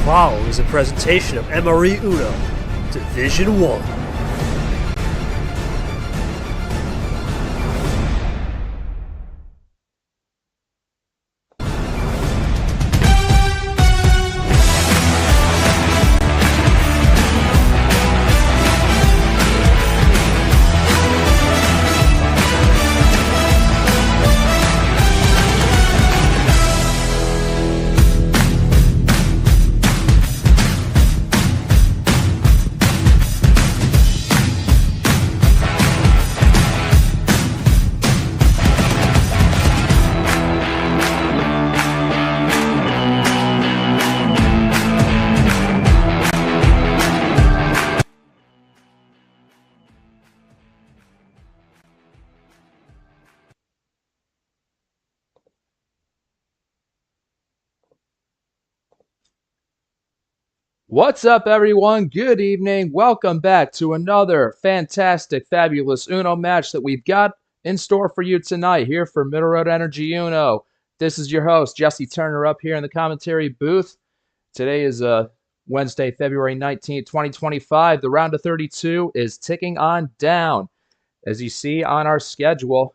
following is a presentation of MRE Uno, Division 1. What's up, everyone? Good evening. Welcome back to another fantastic, fabulous Uno match that we've got in store for you tonight here for Middle Road Energy Uno. This is your host, Jesse Turner, up here in the commentary booth. Today is Wednesday, February 19th, 2025. The round of 32 is ticking on down. As you see on our schedule,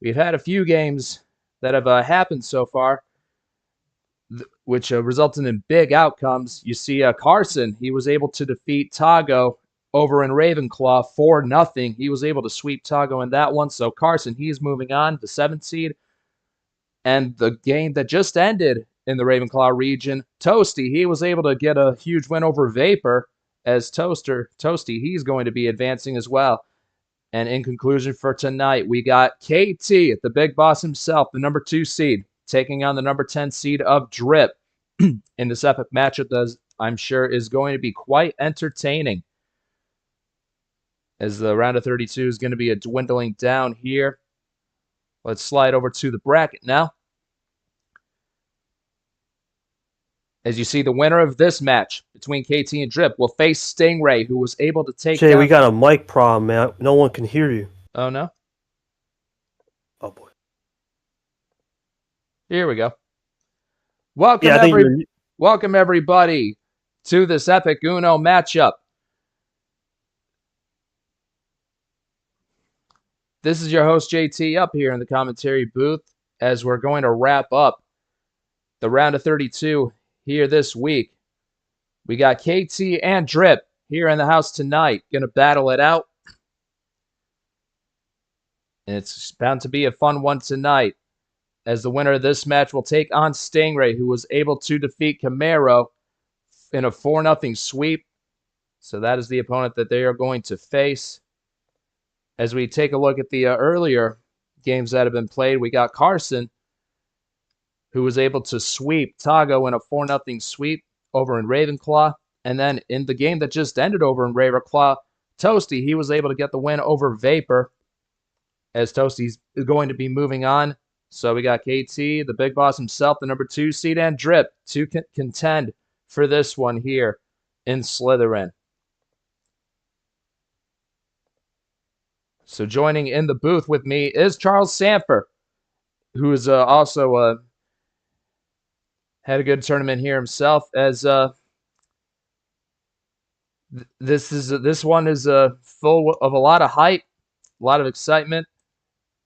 we've had a few games that have happened so far, which resulted in big outcomes. You see Carson, he was able to defeat Tago over in Ravenclaw 4-0. He was able to sweep Tago in that one. So Carson, he's moving on, the 7th seed. And the game that just ended in the Ravenclaw region, Toasty, he was able to get a huge win over Vapor as Toasty, he's going to be advancing as well. And in conclusion for tonight, we got KT, the big boss himself, the number 2 seed, taking on the number 10 seed of Drip in this epic matchup that I'm sure is going to be quite entertaining, as the round of 32 is going to be a dwindling down here. Let's slide over to the bracket now. As you see, the winner of this match between KT and Drip will face Stingray, who was able to take Jay, down... we got a mic problem, man. No one can hear you. Oh, no? Oh, boy. Here we go. Welcome, everybody, to this epic Uno matchup. This is your host, JT, up here in the commentary booth, as we're going to wrap up the round of 32 here this week. We got KT and Drip here in the house tonight, going to battle it out. And it's bound to be a fun one tonight, as the winner of this match will take on Stingray, who was able to defeat Camaro in a 4-0 sweep. So that is the opponent that they are going to face. As we take a look at the earlier games that have been played, we got Carson, who was able to sweep Tago in a 4-0 sweep over in Ravenclaw. And then in the game that just ended over in Ravenclaw, Toasty, he was able to get the win over Vapor, as Toasty's going to be moving on. So we got KT, the big boss himself, the number 2 seed, and Drip to contend for this one here in Slytherin. So joining in the booth with me is Charles Sanford, who is also had a good tournament here himself. As this one is full of a lot of hype, a lot of excitement.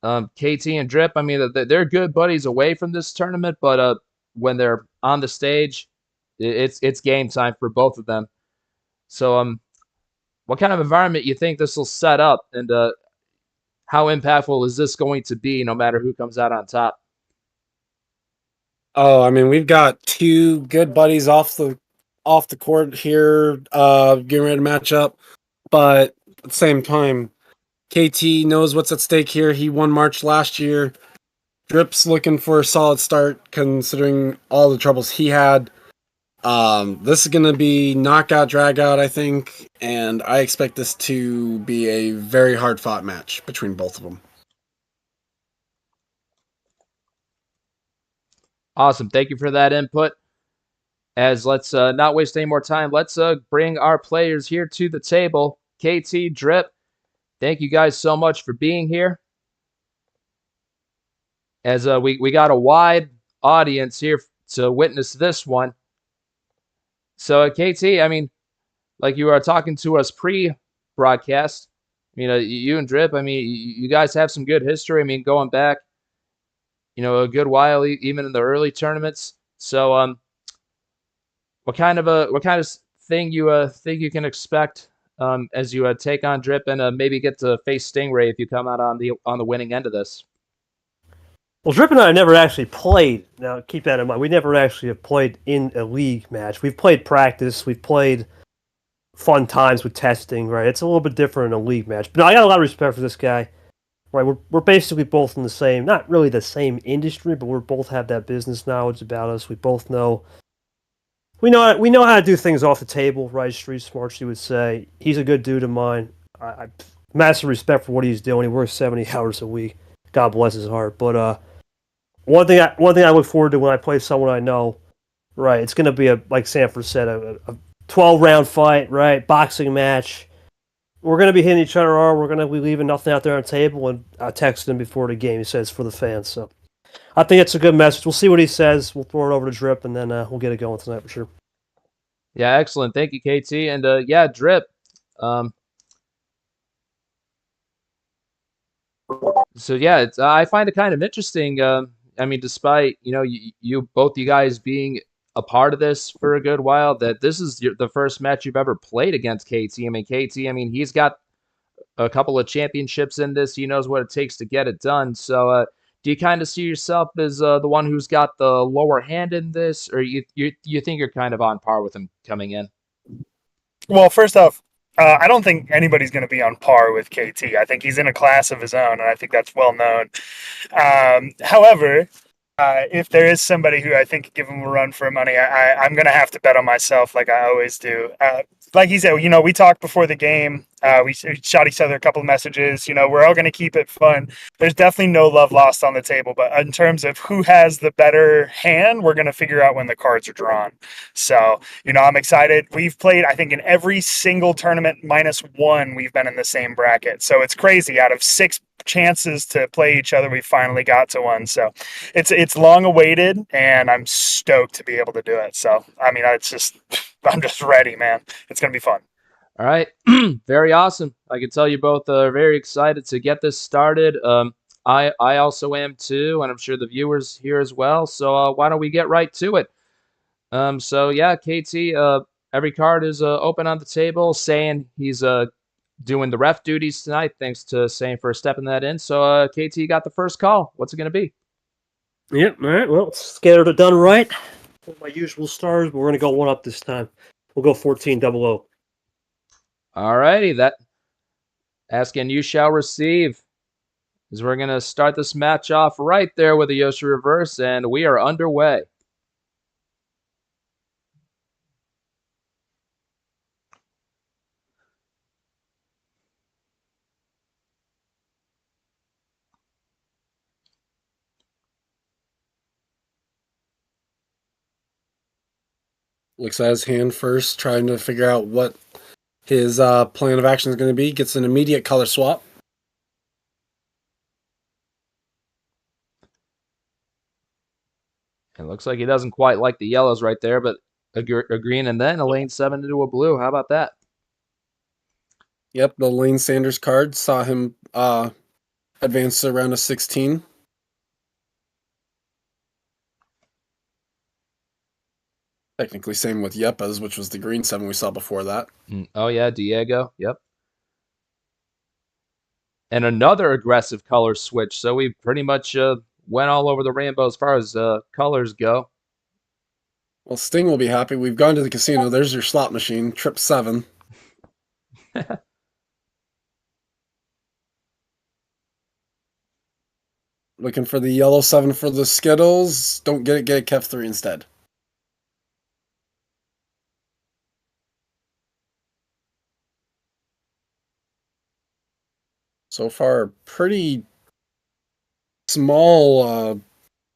KT and Drip, I mean, they're good buddies away from this tournament, but when they're on the stage, it's game time for both of them. So, what kind of environment you think this will set up, and how impactful is this going to be, no matter who comes out on top? Oh, I mean, we've got 2 good buddies off the court here, getting ready to match up, but at the same time, KT knows what's at stake here. He won March last year. Drip's looking for a solid start, considering all the troubles he had. This is going to be knockout, drag out, I think, and I expect this to be a very hard-fought match between both of them. Awesome. Thank you for that input. As let's not waste any more time, let's bring our players here to the table. KT, Drip, thank you guys so much for being here. As we got a wide audience here to witness this one. So, KT, I mean, like you were talking to us pre-broadcast, you and Drip, I mean, you guys have some good history. I mean, going back, a good while, even in the early tournaments. So, what kind of thing you think you can expect as you take on Drip and maybe get to face Stingray if you come out on the winning end of this? Well, Drip and I never actually played. Now, keep that in mind. We never actually have played in a league match. We've played practice. We've played fun times with testing, right? It's a little bit different in a league match. But no, I got a lot of respect for this guy. Right, we're basically both in the same, not really the same industry, but we both have that business knowledge about us. We both know we know how to do things off the table, right? Street smart, she would say. He's a good dude of mine. I massive respect for what he's doing. He works 70 hours a week. God bless his heart. But one thing I look forward to when I play someone I know, right? It's gonna be like Sanford said, a 12-round fight, right? Boxing match. We're gonna be hitting each other hard. We're gonna be leaving nothing out there on the table. And I texted him before the game. He said it's for the fans. So I think it's a good message. We'll see what he says. We'll throw it over to Drip, and then we'll get it going tonight for sure. Yeah, excellent. Thank you, KT. And yeah, Drip. Um, so yeah, I find it kind of interesting. I mean, despite you both you guys being a part of this for a good while, that this is the first match you've ever played against KT. I mean, KT. I mean, he's got a couple of championships in this. He knows what it takes to get it done. So, do you kind of see yourself as the one who's got the lower hand in this, or you think you're kind of on par with him coming in? Well, first off, I don't think anybody's going to be on par with KT. I think he's in a class of his own, and I think that's well known. However, if there is somebody who I think could give him a run for money, I'm going to have to bet on myself like I always do. Like he said, we talked before the game. We shot each other a couple of messages. We're all going to keep it fun. There's definitely no love lost on the table. But in terms of who has the better hand, we're going to figure out when the cards are drawn. So, I'm excited. We've played, I think, in every single tournament minus one, we've been in the same bracket. So it's crazy. Out of 6 chances to play each other, we finally got to one. So it's long awaited, and I'm stoked to be able to do it. So, I mean, I'm just ready, man. It's going to be fun. All right, very awesome. I can tell you both are very excited to get this started. I also am too, and I'm sure the viewers here as well. So why don't we get right to it? So yeah, KT, every card is open on the table, saying he's doing the ref duties tonight. Thanks to Sane for stepping that in. So KT got the first call. What's it gonna be? Yep. All right. Well, let's get it done right. My usual stars, but we're gonna go one up this time. We'll go 14-00. All righty, that asking you shall receive. As we're gonna start this match off right there with a Yoshi reverse, and we are underway. Looks at his hand first, trying to figure out what his plan of action is going to be. Gets an immediate color swap. It looks like he doesn't quite like the yellows right there, but a green and then a lane 7 into a blue. How about that? Yep, the Lane Sanders card saw him advance to around a 16. Technically, same with Yepes, which was the green 7 we saw before that. Oh, yeah, Diego. Yep. And another aggressive color switch. So we pretty much went all over the rainbow as far as colors go. Well, Sting will be happy. We've gone to the casino. There's your slot machine, trip 7. Looking for the yellow 7 for the Skittles. Don't get it, get a Kev 3 instead. So far, pretty small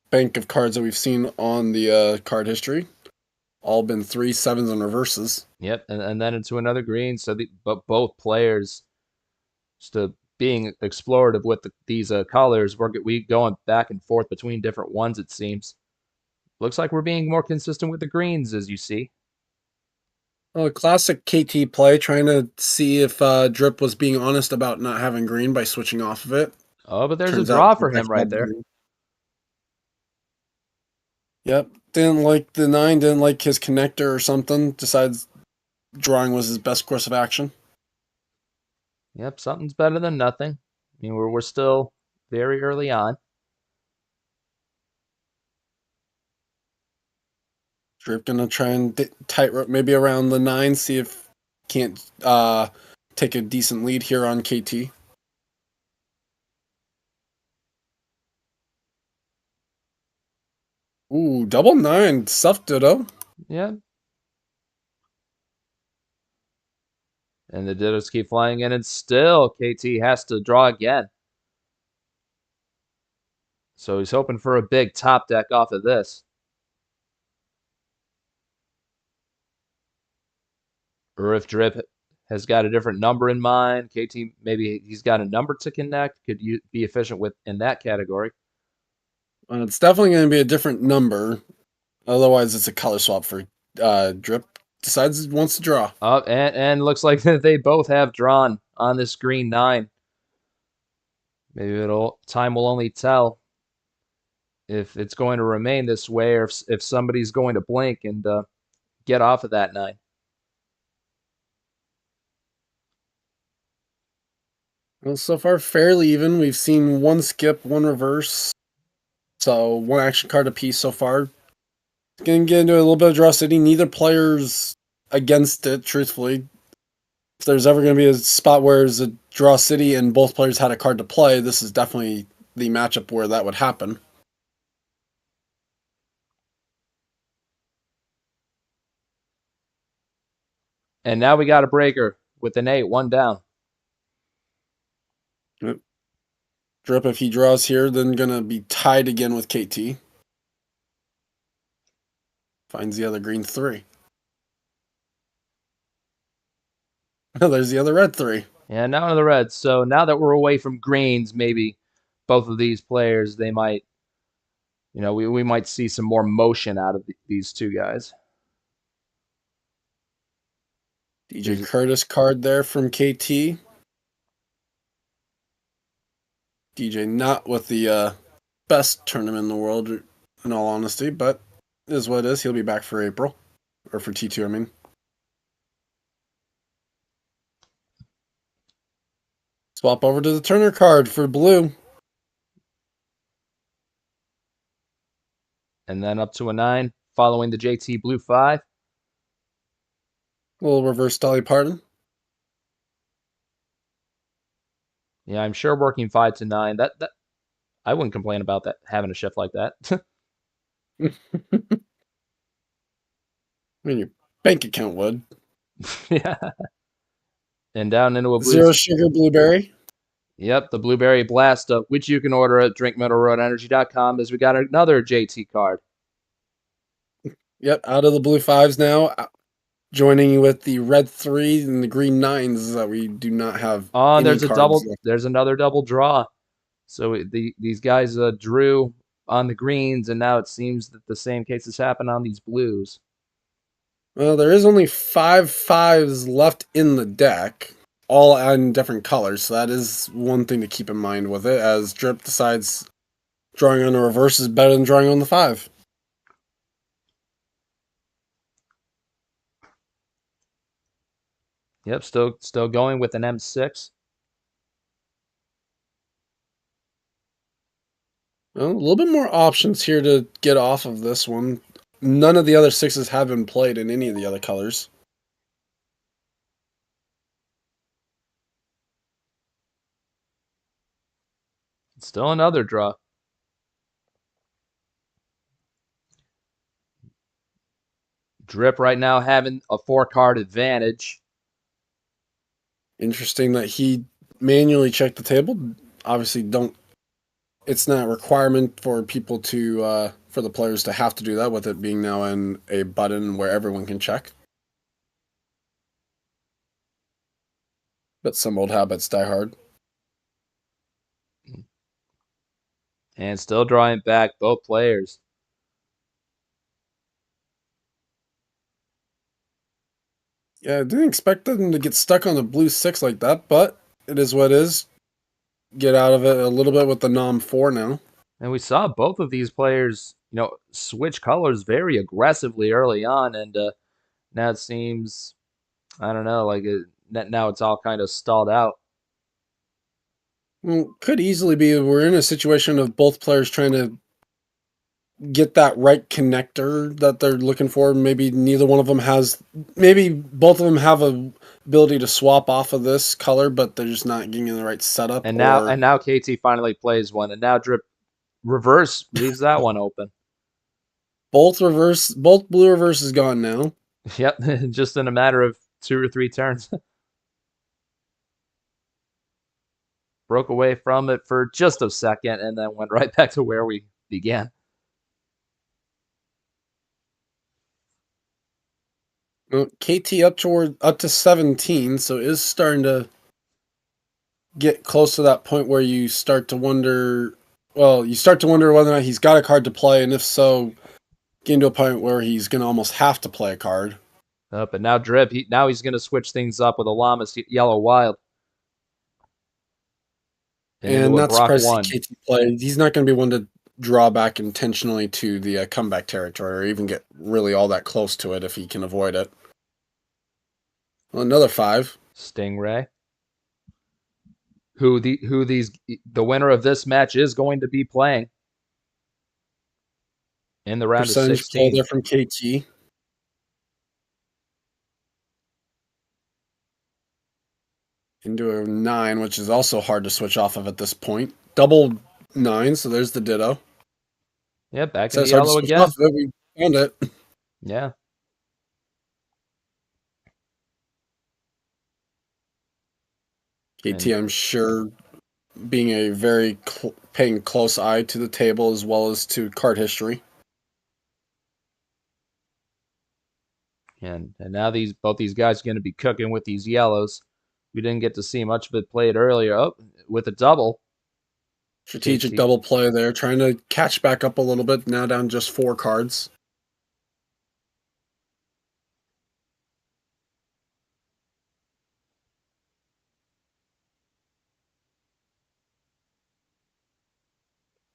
bank of cards that we've seen on the card history. All been 3 7s and reverses. Yep, and then into another green. So but both players just being explorative with these colors. We going back and forth between different ones, it seems. Looks like we're being more consistent with the greens, as you see. Oh, a classic KT play, trying to see if Drip was being honest about not having green by switching off of it. Oh, but there's Turns a out draw he for him actually right had there. green. Yep, didn't like the 9, didn't like his connector or something. Decides drawing was his best course of action. Yep, something's better than nothing. I mean, we're still very early on. Drip gonna try and tightrope maybe around the 9, see if can't take a decent lead here on KT. Ooh, double 9, stuffed ditto. Yeah. And the dittos keep flying in, and still KT has to draw again. So he's hoping for a big top deck off of this. Or if Drip has got a different number in mind, KT, maybe he's got a number to connect. Could you be efficient with in that category? It's definitely going to be a different number. Otherwise, it's a color swap for Drip. Decides he wants to draw. And looks like they both have drawn on this green 9. Maybe time will only tell if it's going to remain this way, or if somebody's going to blink and get off of that 9. Well, so far fairly even. We've seen one skip, one reverse. So one action card apiece so far. Going to get into a little bit of draw city. Neither player's against it, truthfully. If there's ever going to be a spot where there's a draw city and both players had a card to play, this is definitely the matchup where that would happen. And now we got a breaker with an 8, 1 down. Yep. Drip, if he draws here, then going to be tied again with KT. Finds the other green 3. There's the other red 3. Yeah, now into the reds. So now that we're away from greens, maybe both of these players, they might, we might see some more motion out of these two guys. DJ Curtis card there from KT. DJ not with the best tournament in the world, in all honesty, but it is what it is. He'll be back for April. Or for T2, I mean. Swap over to the Turner card for blue. And then up to a 9, following the JT blue 5. Little reverse Dolly Parton. Yeah, I'm sure working 5 to 9. That I wouldn't complain about that, having a shift like that. I mean, your bank account would. Yeah. And down into a blue. Zero sugar blueberry. Yep, the Blueberry Blast, which you can order at drinkmiddleroadenergy.com, as we got another JT card. Yep, out of the blue 5s now. Joining with the red 3 and the green 9s that we do not have. Oh, there's left. There's another double draw. So these guys drew on the greens, and now it seems that the same case has happened on these blues. Well, there is only 5 5s left in the deck, all in different colors. So that is one thing to keep in mind with it, as Drip decides drawing on the reverse is better than drawing on the 5. Yep, still going with an M6. Well, a little bit more options here to get off of this one. None of the other 6s have been played in any of the other colors. Still another draw. Drip right now having a 4-card advantage. Interesting that he manually checked the table. Obviously, it's not a requirement for people to, for the players to have to do that, with it being now in a button where everyone can check. But some old habits die hard. And still drawing back both players. Yeah, I didn't expect them to get stuck on the blue 6 like that, but it is what it is. Get out of it a little bit with the Nom 4 now. And we saw both of these players, switch colors very aggressively early on, and now it seems, I don't know, like now it's all kind of stalled out. Well, could easily be we're in a situation of both players trying to get that right connector that they're looking for. Maybe neither one of them has. Maybe both of them have a ability to swap off of this color, but they're just not getting in the right setup. And now KT finally plays one, and now Drip reverse leaves that one open. Both blue reverse is gone now. Yep, just in a matter of 2 or 3 turns. Broke away from it for just a second and then went right back to where we began. Well, KT up to 17, so is starting to get close to that point where you start to wonder. Well, you start to wonder whether or not he's got a card to play, and if so, getting to a point where he's going to almost have to play a card. But now Drip, now he's going to switch things up with a Llamas Yellow Wild. And not surprised to see KT play. He's not going to be one to draw back intentionally to the comeback territory or even get really all that close to it if he can avoid it. Well, another 5. Stingray. Who the winner of this match is going to be playing in the round of 16. There from KT. Into a 9, which is also hard to switch off of at this point. Double 9, so there's the ditto. Yeah, back in the yellow again. We found it. Yeah. KT, I'm sure, being a very paying close eye to the table as well as to card history. And now both these guys are going to be cooking with these yellows. We didn't get to see much of it played earlier. Oh, with a double. Strategic double play there, trying to catch back up a little bit. Now down just 4 cards.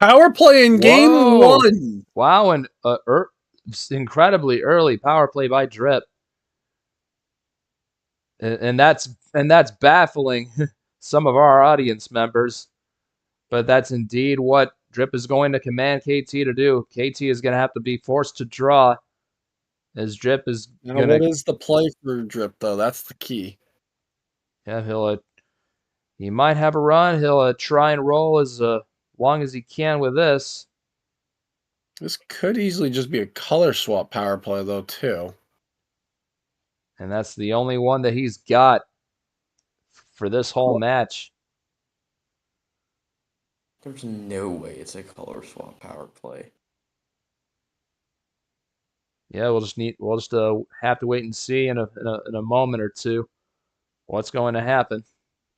Power play in game 1. Wow, and incredibly early power play by Drip. And that's baffling some of our audience members. But that's indeed what Drip is going to command KT to do. KT is going to have to be forced to draw as Drip is going to... What is the play for Drip, though? That's the key. Yeah, he might have a run. He'll try and roll as long as he can with this. This could easily just be a color swap power play, though, too. And that's the only one that he's got for this whole match. There's no way it's a color swap power play. Yeah, we'll just have to wait and see in a moment or two what's going to happen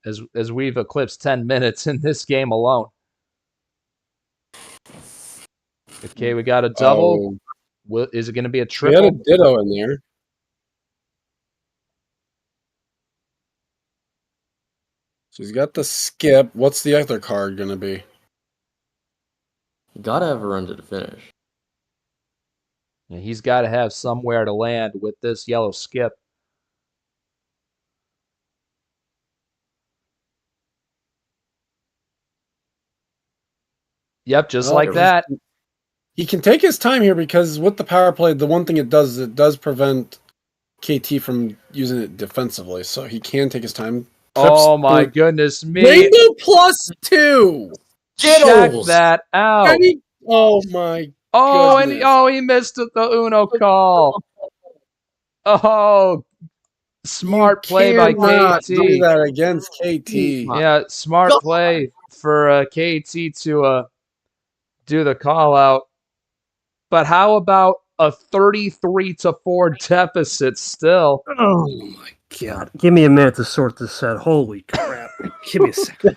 as we've eclipsed 10 minutes in this game alone. Okay, we got a double. Is it going to be a triple? We had a ditto in there. So he's got the skip. What's the other card going to be? You gotta have a run to the finish. Yeah, he's got to have somewhere to land with this yellow skip. Yep, just like that. He can take his time here because with the power play, the one thing it does prevent KT from using it defensively. So he can take his time. Oh my goodness me. Rainbow +2! Check that out. Oh my Oh, goodness. and he missed the Uno call. Oh, smart play by KT. Do that against KT. Yeah, smart play for KT to do the call out. But how about a 33-4 deficit still? Oh my god! Give me a minute to sort this out. Holy crap! Give me a second.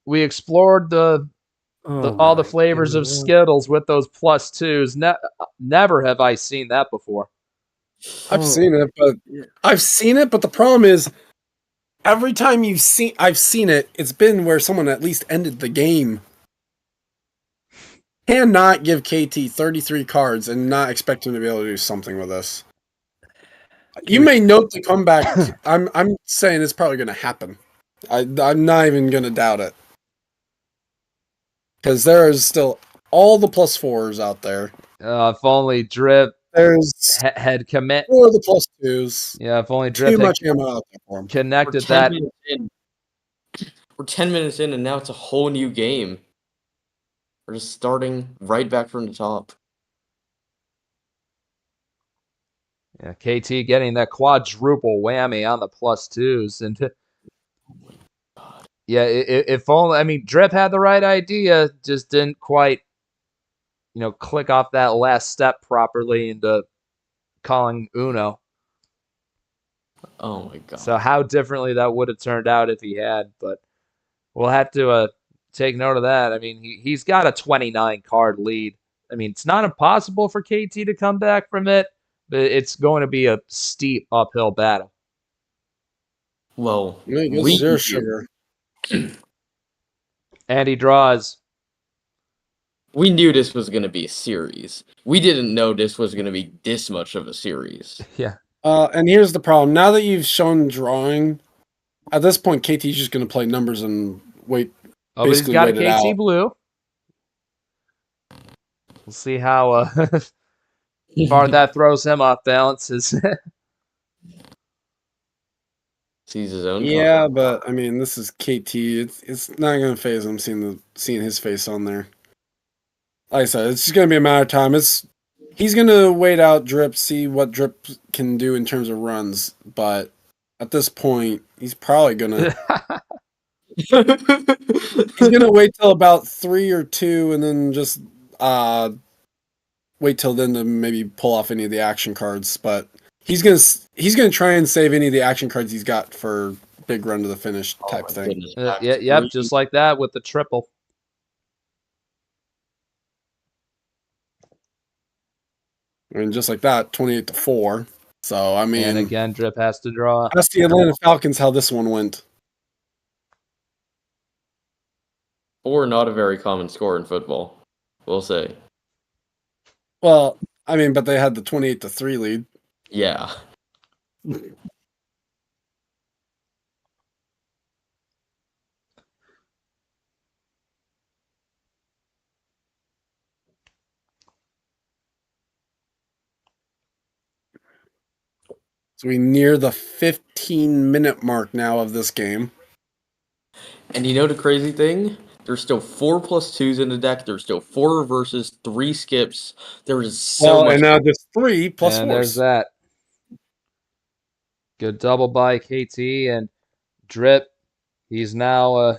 We explored all the flavors of Skittles with those +2s. Never have I seen that before. I've seen it, but the problem is every time I've seen it, it's been where someone at least ended the game. Cannot give KT 33 cards and not expect him to be able to do something with this. You may note the comeback. I'm saying it's probably going to happen. I'm not even going to doubt it. Because there is still all the +4s out there. If only Drip There's had commit. 4 of the +2s. Yeah, if only Drip Too had much ammo out there for him. connected that. We're 10 minutes in, and now it's a whole new game. We're just starting right back from the top. Yeah, KT getting that quadruple whammy on the +2s. And yeah, if only, I mean, Drip had the right idea, just didn't quite, click off that last step properly into calling Uno. Oh my god. So how differently that would have turned out if he had, but we'll have to take note of that. I mean, he's got a 29 card lead. I mean, it's not impossible for KT to come back from it, but it's going to be a steep uphill battle. Well, Zero sugar. And he draws. We knew this was going to be a series. We didn't know this was going to be this much of a series. Yeah. And here's the problem. Now that you've shown drawing, at this point, KT's just going to play numbers and wait. Oh, but he's got a wait it KT out. blue. We'll see how far that throws him off balance. Sees his own. Yeah, card. but I mean, this is KT. It's not going to phase him seeing his face on there. Like I said, it's just going to be a matter of time. He's going to wait out Drip, see what Drip can do in terms of runs. But at this point, he's probably going to. He's going to wait till about 3 or 2 and then just wait till then to maybe pull off any of the action cards. But he's gonna try and save any of the action cards he's got for big run to the finish type thing. Yep, just like that with the triple. And just like that, 28-4. So I mean, And again, Drip has to draw. that's the Atlanta Falcons how this one went. 4, not a very common score in football, we'll say. Well, I mean, but they had the 28-3 lead. Yeah. So we near the 15-minute mark now of this game. And you know the crazy thing? There's still 4 +2s in the deck. There's still 4 reverses, 3 skips. There is so much. And now there's 3 +4s. And there's that. Good double by KT and Drip. He's now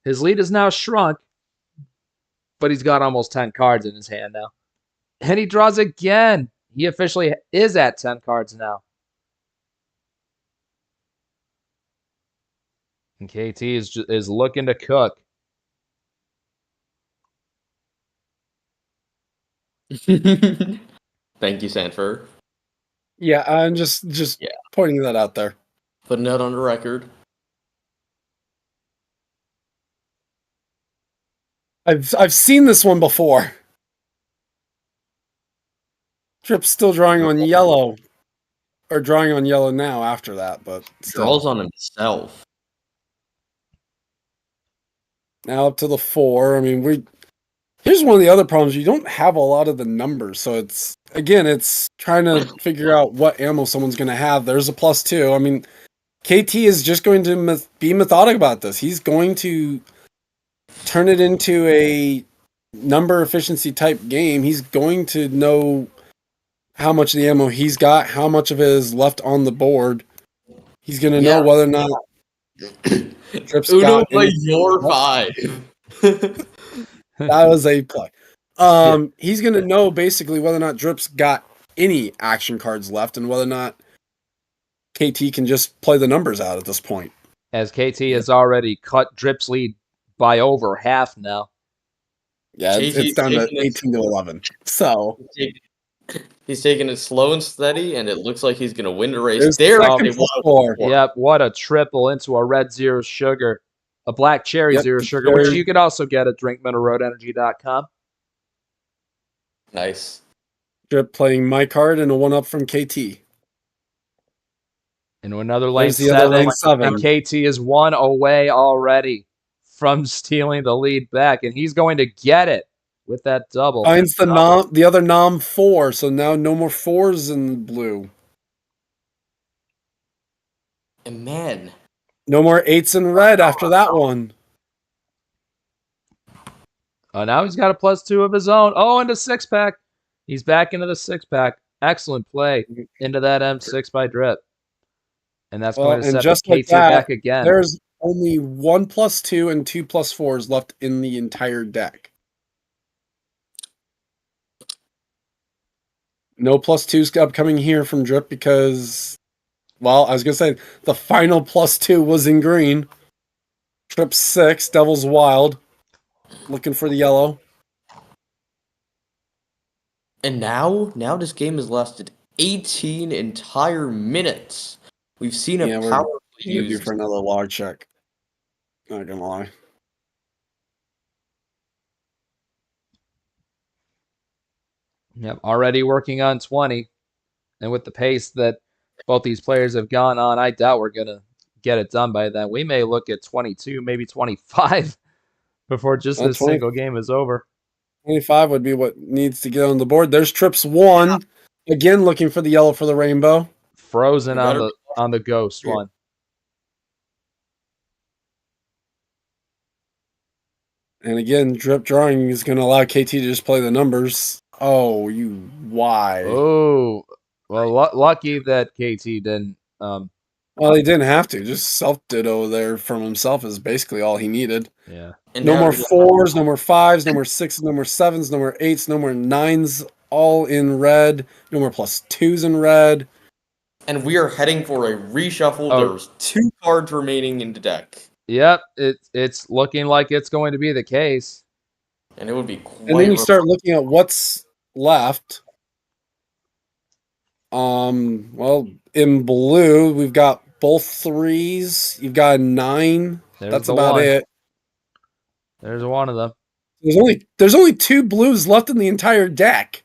his lead is now shrunk, but he's got almost 10 cards in his hand now. And he draws again. He officially is at 10 cards now. And KT is looking to cook. Thank you, Sanford. Yeah, I'm just pointing that out there. Putting that on the record. I've seen this one before. Drip's still drawing on yellow. Or drawing on yellow now after that, but still. Draws on himself. Now up to the 4. I mean, here's one of the other problems. You don't have a lot of the numbers, so it's trying to figure out what ammo someone's going to have. There's a +2. I mean, KT is just going to be methodic about this. He's going to turn it into a number efficiency type game. He's going to know how much of the ammo he's got, how much of it is left on the board. He's going to know whether or not Drip's Uno got plays any- your 5. That was a play. He's going to know basically whether or not Drip's got any action cards left and whether or not KT can just play the numbers out at this point. As KT has already cut Drip's lead by over half now. Yeah, it's down to taking it- 18-11. So He's taking it slow and steady, and it looks like he's going to win the race. There's There, second it plus was. 4. Yep, what a triple into a red zero sugar. A black cherry Yep, zero the sugar, which cherry. you could also get at drinkmineralroadenergy.com. Nice. Drip playing my card and a 1-up from KT. Into another lane There's the other 7, lane 7. and KT is 1 away already from stealing the lead back, and he's going to get it with that double. Finds the other nom 4, so now no more 4s in blue. And man, No more 8s in red after that one. Now he's got a +2 of his own. Oh, into 6-pack. He's back into the 6-pack. Excellent play into that M6 by Drip. And that's going to set just KT like that, back again. There's only 1 +2 and 2 +4s left in the entire deck. No +2s upcoming here from Drip because, well, I was going to say, the final +2 was in green. Trip 6, Devil's Wild. Looking for the yellow. and now this game has lasted 18 entire minutes. We've seen a Yeah, power play Due used. for another log check. Not gonna lie. Yep, already working on 20. And with the pace that both these players have gone on, I doubt we're going to get it done by then. We may look at 22, maybe 25 before just this 20 single game is over. 25 would be what needs to get on the board. There's Trips 1. Again, looking for the yellow for the rainbow. Frozen on the ghost one. And again, Drip drawing is going to allow KT to just play the numbers. Oh, why? Oh, well, lucky that KT didn't. Well, he didn't have to. Just self-ditto there from himself is basically all he needed. Yeah. And No now more the- 4s, no more 5s, no more 6s, no more 7s, no more 8s, no more 9s, all in red. No more +2s in red. And we are heading for a reshuffle. Oh. There's 2 cards remaining in the deck. Yep, it's looking like it's going to be the case. And it would be quite... And then you start looking at what's left. Well, in blue, we've got both 3s. You've got a 9. There's That's the about one. it. There's one of them. There's only 2 blues left in the entire deck.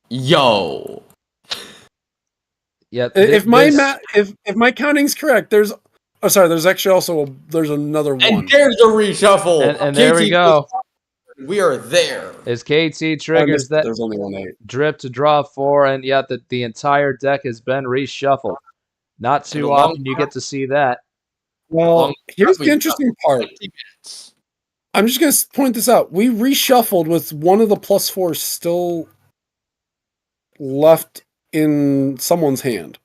Yo! Yep. If my counting's correct, there's actually also there's another one. And there's a reshuffle! and there we KT go. We are there. As KT triggers that There's only one 8. Drip to draw 4, and yet the entire deck has been reshuffled. Not too often you get to see that. Well, here's the We've interesting got part. 20 minutes. I'm just going to point this out. We reshuffled with one of the +4s still left in someone's hand.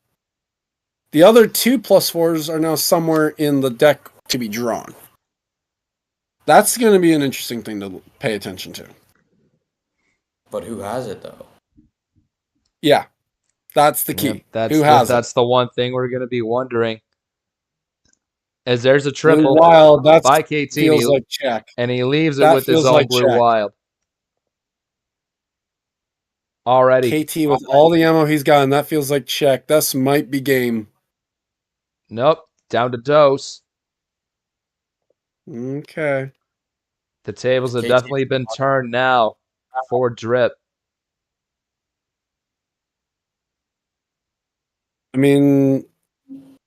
The other 2 +4s are now somewhere in the deck to be drawn. That's going to be an interesting thing to pay attention to. But who has it, though? Yeah, that's the key. Yep, Who has it? that's the one thing we're going to be wondering. As there's a triple Blue Wild, that by KT, feels like check. and he leaves it That with his feels own like Blue check. Wild. Already. KT with all the ammo he's gotten, that feels like check. This might be game. Nope. Down to dose. Okay. The tables have KT. definitely been turned now for Drip. I mean, I'm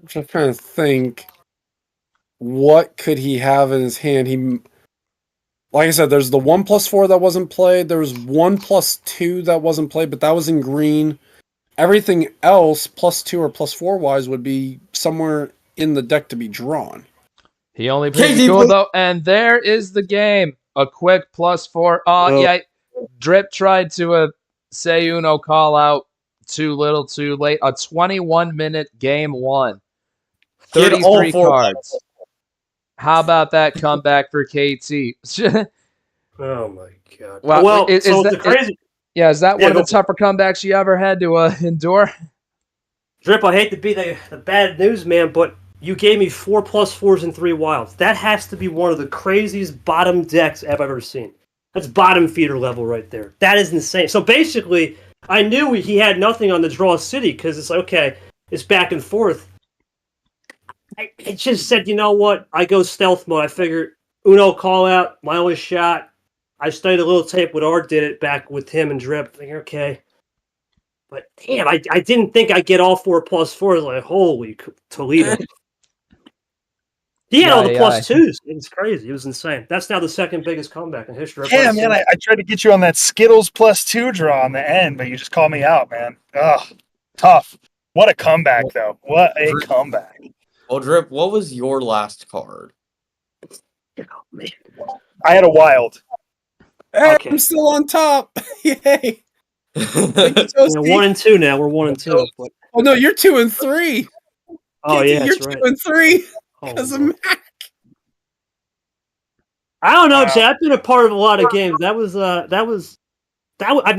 just trying to think, what could he have in his hand? Like I said, there's the 1 +4 that wasn't played. There was 1 +2 that wasn't played, but that was in green. Everything else, +2 or +4 wise, would be somewhere in the deck to be drawn. He only plays KT, cool though, and there is the game. A quick +4. Well- Yeah. Drip tried to say Uno call out too little, too late. A 21-minute game 1. Get all 33 4 cards. How about that comeback for KT? Oh my god. Well, Well, is so that- the crazy Yeah, is that Yeah, one of go the tougher comebacks you ever had to endure? Drip, I hate to be the bad news man, but you gave me 4 +4s and 3 wilds. That has to be one of the craziest bottom decks I've ever seen. That's bottom feeder level right there. That is insane. So basically, I knew he had nothing on the draw city because it's like, okay, it's back and forth. I just said, you know what? I go stealth mode. I figured Uno call out, my only shot. I studied a little tape what Art did it back with him and Drip. Thinking, okay. But damn, I didn't think I'd get all 4+4s. Like, holy Toledo. He had all the +2s. It's crazy. It was insane. That's now the second biggest comeback in history. Yeah, man, I tried to get you on that Skittles +2 draw on the end, but you just called me out, man. Ugh, tough. What a comeback, though. What a comeback. Well, Drip, what was your last card? Oh, man. I had a wild. Hey, Okay. I'm still on top. Yay. Thank you, We're Toasty. 1 and 2 now. We're 1 and 2. But, Oh no, you're 2 and 3. oh, KT, yeah, you're that's right. 2 and 3 Oh, because of Lord. Mac. I don't know, Wow. Jay. I've been a part of a lot of games. I've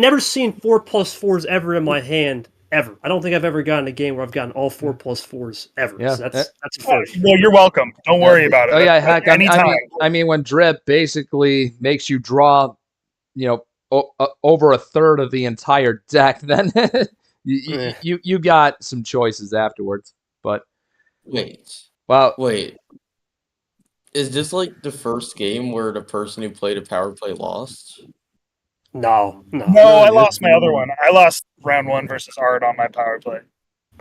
never seen 4+4s ever in my hand ever. I don't think I've ever gotten a game where I've gotten all 4+4s ever. Yeah. So that's a first. Well, you're welcome. Don't worry about it. Oh yeah, heck. Anytime. I mean, when Drip basically makes you draw, over a third of the entire deck, then you got some choices afterwards. But Wait. well, Wait. Is this like the first game where the person who played a power play lost? No. No, I lost my other one. I lost round 1 versus Art on my power play.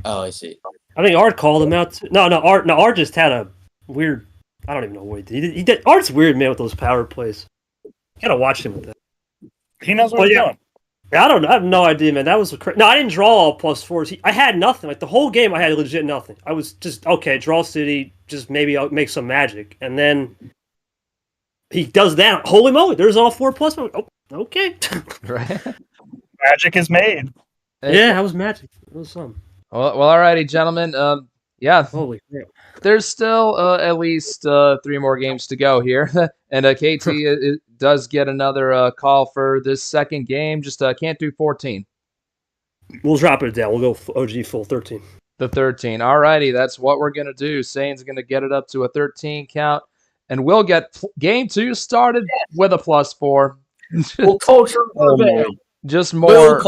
Oh, I see. I think Art called him out. Art just had a weird. I don't even know what he did. He did. Art's weird, man, with those power plays. You gotta watch him with that. He knows what he's doing. I don't know. I have no idea, man. That was no. I didn't draw all +4s. I had nothing. Like the whole game, I had legit nothing. I was just okay. Draw city. Just maybe I'll make some magic, and then he does that. Holy moly! There's all 4+. Oh, okay. right. Magic is made. Yeah, that was magic. It was some. Well, alrighty, gentlemen. Yeah, Holy crap. there's still at least 3 more games to go here, and KT does get another call for this second game. Just can't do 14. We'll drop it down. We'll go OG full 13. The 13. Alrighty, that's what we're gonna do. Sane's gonna get it up to a 13 count, and we'll get game 2 started with a +4. Well, culture. Just Well,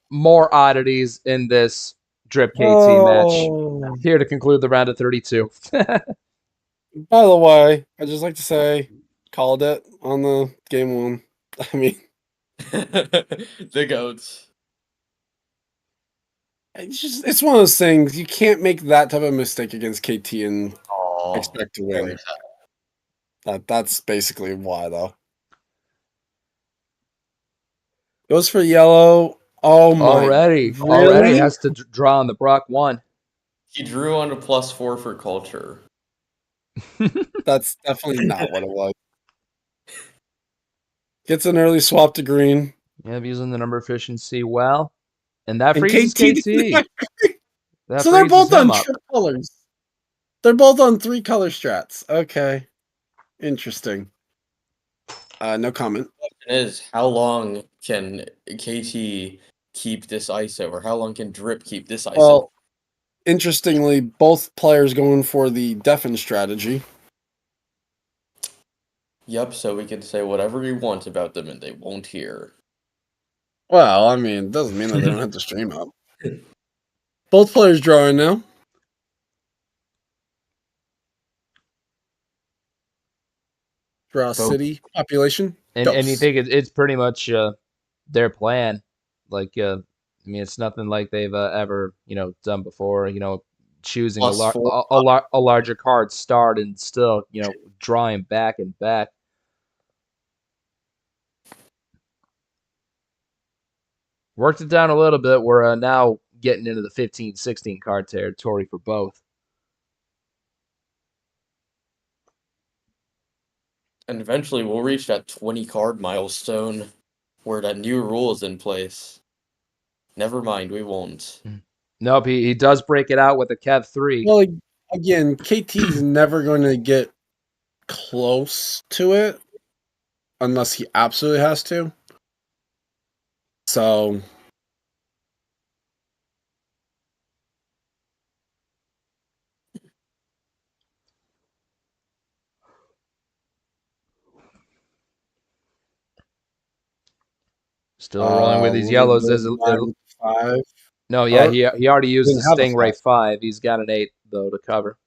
more oddities in this Drip KT match. Here to conclude the round of 32. By the way, I'd just like to say, called it on the game 1. I mean, the goats. it's one of those things. You can't make that type of mistake against KT and expect to win. That's basically why, though. Goes for yellow. Oh my! Already has to draw on the Brock 1. He drew on a +4 for culture. That's definitely not what it was. Gets an early swap to green. Yeah, using the number efficiency well. And that And freezes KT. So they're both on triple colors. They're both on 3 color strats. Okay. Interesting. No comment. The question is, how long can KT keep this ISO, or how long can Drip keep this ISO? Well, interestingly, both players going for the deafen strategy. Yep, so we can say whatever we want about them and they won't hear. Well, I mean, it doesn't mean that they don't have to stream up. Both players drawing now. Draw city population. And you think it's pretty much their plan. Like, I mean, it's nothing like they've ever, done before. Choosing a larger card start and still, drawing back and back. Worked it down a little bit. We're now getting into the 15, 16 card territory for both. And eventually we'll reach that 20 card milestone where that new rule is in place. Never mind, we won't. Nope, he does break it out with a Kev 3. Well, again, KT's never going to get close to it unless he absolutely has to. So Still rolling with these yellows. There's a, 5. no, yeah, Or- he already used the didn't have a Stingray 5. He's got an 8 though to cover.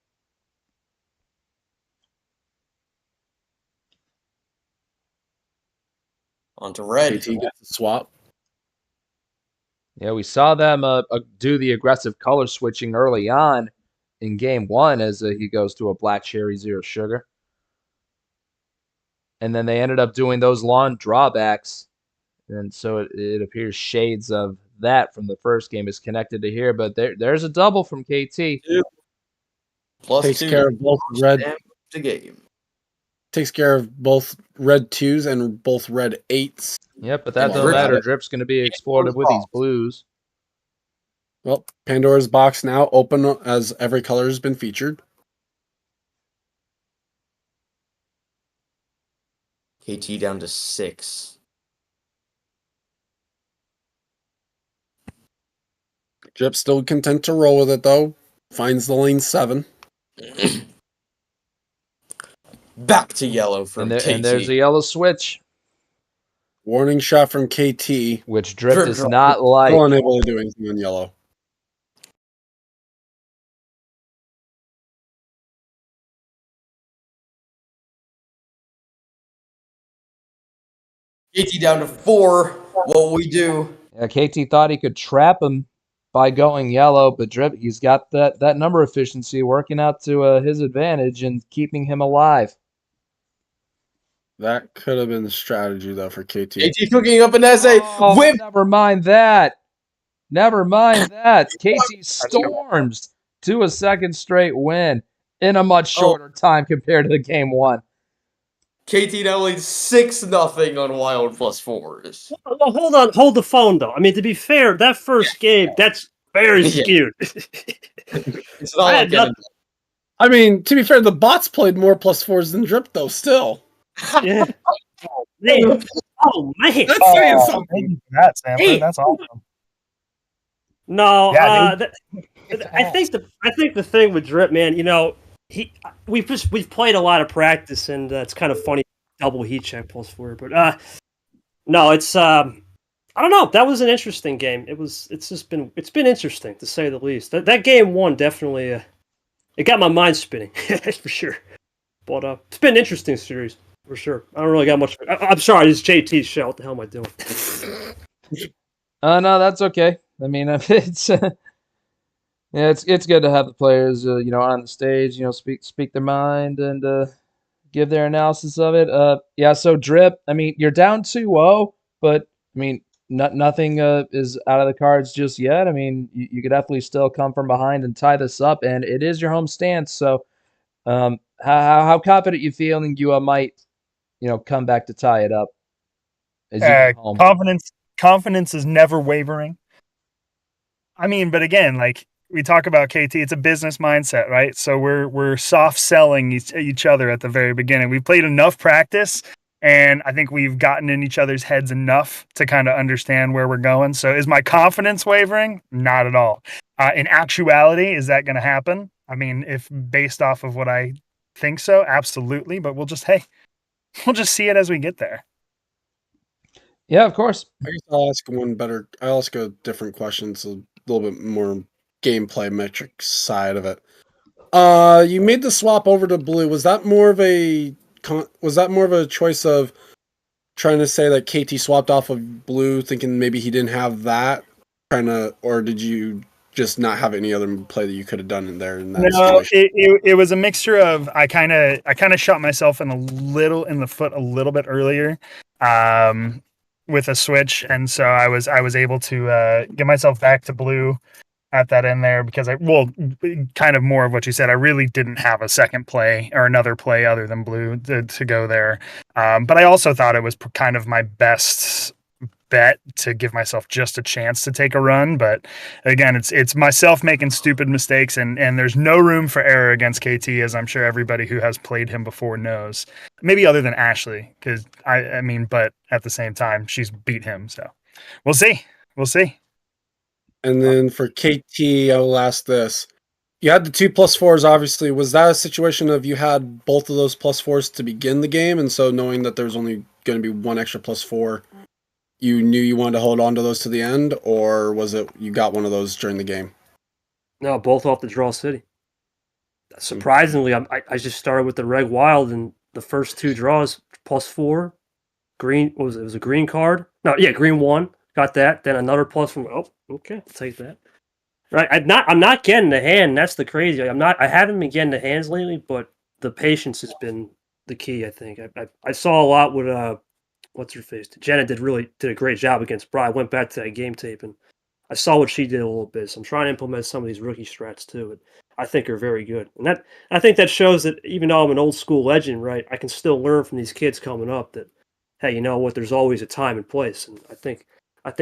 On to red. KT gets the swap. Yeah, we saw them do the aggressive color switching early on in game 1 as he goes to a black cherry 0 sugar. And then they ended up doing those lawn drawbacks. And so it appears shades of that from the first game is connected to here. But there's a double from KT. Plus Takes 2. care of both red. The game. Takes care of both red 2s and both red 8s. Yep, but that And don't Drip- matter. Drip's going to be exploited with these blues. Well, Pandora's box now open as every color has been featured. KT down to 6. Drip still content to roll with it though. Finds the lane 7. Back to yellow from KT. And there's a yellow switch, Warning shot from KT. which Drip Drip does drop. not like. Still unable to do anything on yellow. KT down to 4. What will we do? Yeah, KT thought he could trap him by going yellow, but Drip, he's got that number efficiency working out to his advantage and keeping him alive. That could have been the strategy though for KT. KT cooking up an essay. Oh, Whip. never mind that. Never mind that. KT storms to a second straight win in a much shorter time compared to the game 1. KT now leads 6-0 on wild plus 4s. Well, hold on, hold the phone though. I mean, to be fair, that first game, that's very Yeah. skewed. It's not I like had nothing. I mean, to be fair, the bots played more +4s than Drip though. Still, Yeah. Oh man. Oh man. that's Oh, saying thank something. you for that, Stanford. Hey. That's awesome. No, Yeah, I think the thing with Drip, man, you know, we've played a lot of practice, and it's kind of funny double heat check +4, but no, it's I don't know. That was an interesting game. It's been interesting to say the least. That game 1 definitely it got my mind spinning for sure. But it's been an interesting series for sure. I don't really got much. I'm sorry, it's JT's show. What the hell am I doing? No, that's okay. I mean, it's yeah, it's good to have the players, on the stage, speak their mind and give their analysis of it. Yeah. So Drip, I mean, you're down 2-0, but I mean, nothing is out of the cards just yet. I mean, you could definitely still come from behind and tie this up, and it is your home stance. So, how confident you feeling you might, come back to tie it up as you get home? Confidence is never wavering. I mean, but again, like we talk about KT, it's a business mindset, right? So we're soft selling each other at the very beginning. We've played enough practice, and I think we've gotten in each other's heads enough to kind of understand where we're going. So is my confidence wavering? Not at all. In actuality, is that going to happen? I mean, if based off of what I think so, absolutely. But we'll just see it as we get there. Yeah, of course. I guess I'll ask a different question, so a little bit more gameplay metrics side of it. You made the swap over to blue. Was that more of a choice of trying to say that KT swapped off of blue, thinking maybe he didn't have that, or did you just not have any other play that you could have done in there? In that situation? It was a mixture of I kind of shot myself in the foot a little bit earlier. With a switch, and so I was able to get myself back to blue at that end there because kind of more of what you said. I really didn't have a second play or another play other than blue to go there. But I also thought it was kind of my best bet to give myself just a chance to take a run. But again, it's myself making stupid mistakes, and there's no room for error against KT, as I'm sure everybody who has played him before knows. Maybe other than Ashley, because I mean, but at the same time, she's beat him. So we'll see. And then for KT, I will ask this. You had the 2 +4s, obviously. Was that a situation of you had both of those +4s to begin the game, and so knowing that there's only going to be one extra +4, you knew you wanted to hold on to those to the end, or was it you got one of those during the game? No, both off the draw city. Surprisingly, I just started with the Reg Wild, and the first 2 draws +4. Green, what was it? It was a green card. No, yeah, green 1. Got that. Then another plus from. Oh, okay, I'll take that. Right, I'm not getting the hand. That's the crazy. I haven't been getting the hands lately, but the patience has been the key. I think I saw a lot with what's her face. Jenna did a great job against Bry. I went back to that game tape and I saw what she did a little bit. So I'm trying to implement some of these rookie strats too. I think are very good, and I think that shows that even though I'm an old school legend, right, I can still learn from these kids coming up. That hey, you know what? There's always a time and place, and I think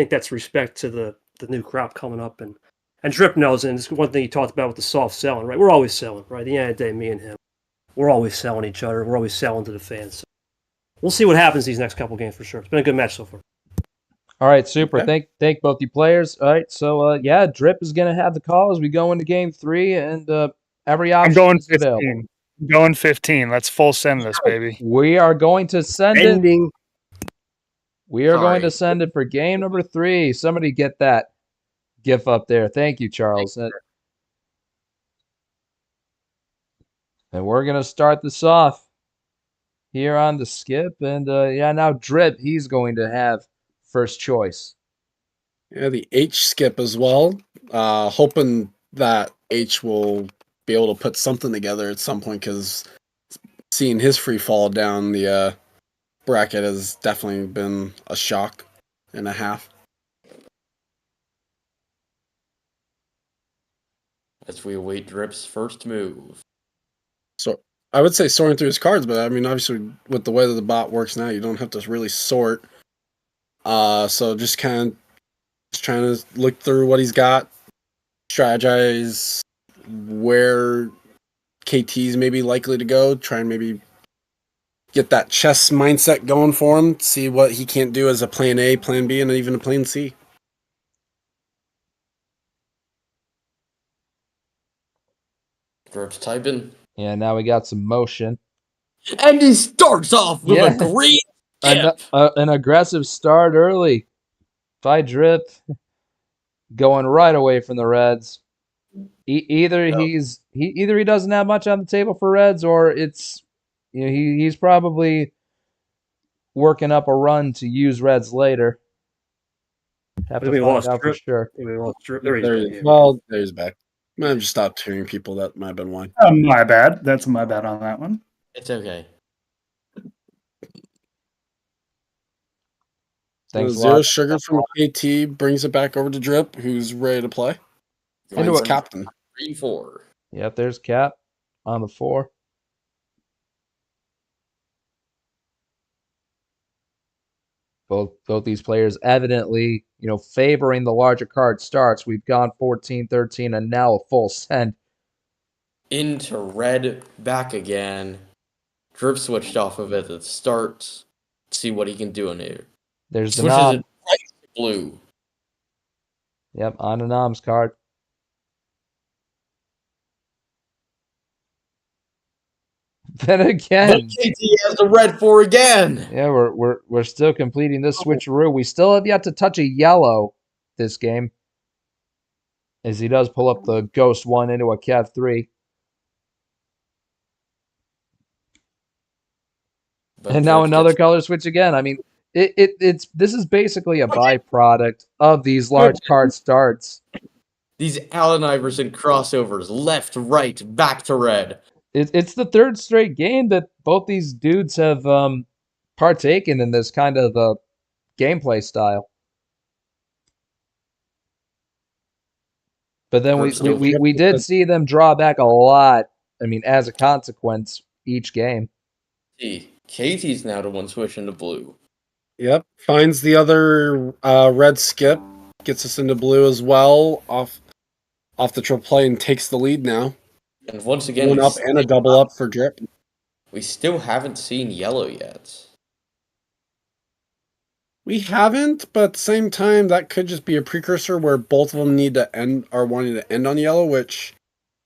that's respect to the new crop coming up. And Drip knows, and it's one thing he talked about with the soft selling, right? We're always selling, right? At the end of the day, me and him, we're always selling each other. We're always selling to the fans. So we'll see what happens these next couple games for sure. It's been a good match so far. All right, super. Okay. Thank both you players. All right, so yeah, Drip is gonna have the call as we go into game 3, and every option I'm going is available. 15. I'm going 15. Let's full send this, baby. We are going to send it. Ending. We are going to Sorry. send it for game number 3. Somebody get that GIF up there. Thank you, Charles. And we're gonna start this off here on the skip, and yeah, now Drip, he's going to have first choice. Yeah, the H skip as well. Hoping that H will be able to put something together at some point, because seeing his free fall down the bracket has definitely been a shock and a half. As we await Drip's first move. So I would say sorting through his cards, but I mean, obviously, with the way that the bot works now, you don't have to really sort. So just kind of just trying to look through what he's got, strategize where KT's maybe likely to go, try and maybe get that chess mindset going for him, see what he can't do as a plan A, plan B, and even a plan C. Drip's typing. Yeah, now we got some motion. And he starts off with Yeah. a green skip. An aggressive start early by Drip, going right away from the Reds. Either he doesn't have much on the table for Reds, or it's he's probably working up a run to use Reds later. Have to We find lost out for Drip. sure. We lost Drip. There he's There back. he is. Well, there he's back. Might have just stopped hearing people. That might have been why. My bad. That's my bad on that one. It's okay. Thanks a Zero lot. sugar from KT brings it back over to Drip, who's ready to play. Into Finds a- captain. Green 4. Yep, there's Cap on the 4. Both these players evidently, favoring the larger card starts. We've gone 14, 13, and now a full send. Into red, back again. Drip switched off of it at the start. See what he can do in here. There's the Switches nom. it right to blue. Yep, on a nom's card. Then again, But KT has the red 4 again. yeah, we're still completing this switcheroo. We still have yet to touch a yellow this game, as he does pull up the Ghost 1 into a Cat 3. But And now Drip another gets color switch again. I mean, this is basically a byproduct of these large card starts. these Allen Iverson crossovers, left, right, back to red. It's the third straight game that both these dudes have partaken in this kind of gameplay style. But then we did see them draw back a lot. I mean, as a consequence, each game. See, KT's now the one switching to blue. Yep. Finds the other red skip, gets us into blue as well, off the triple play, and takes the lead now. And once again, One up and a double up for Drip. we still haven't seen yellow yet. We haven't, but at the same time, that could just be a precursor where both of them need to end, are wanting to end on yellow, which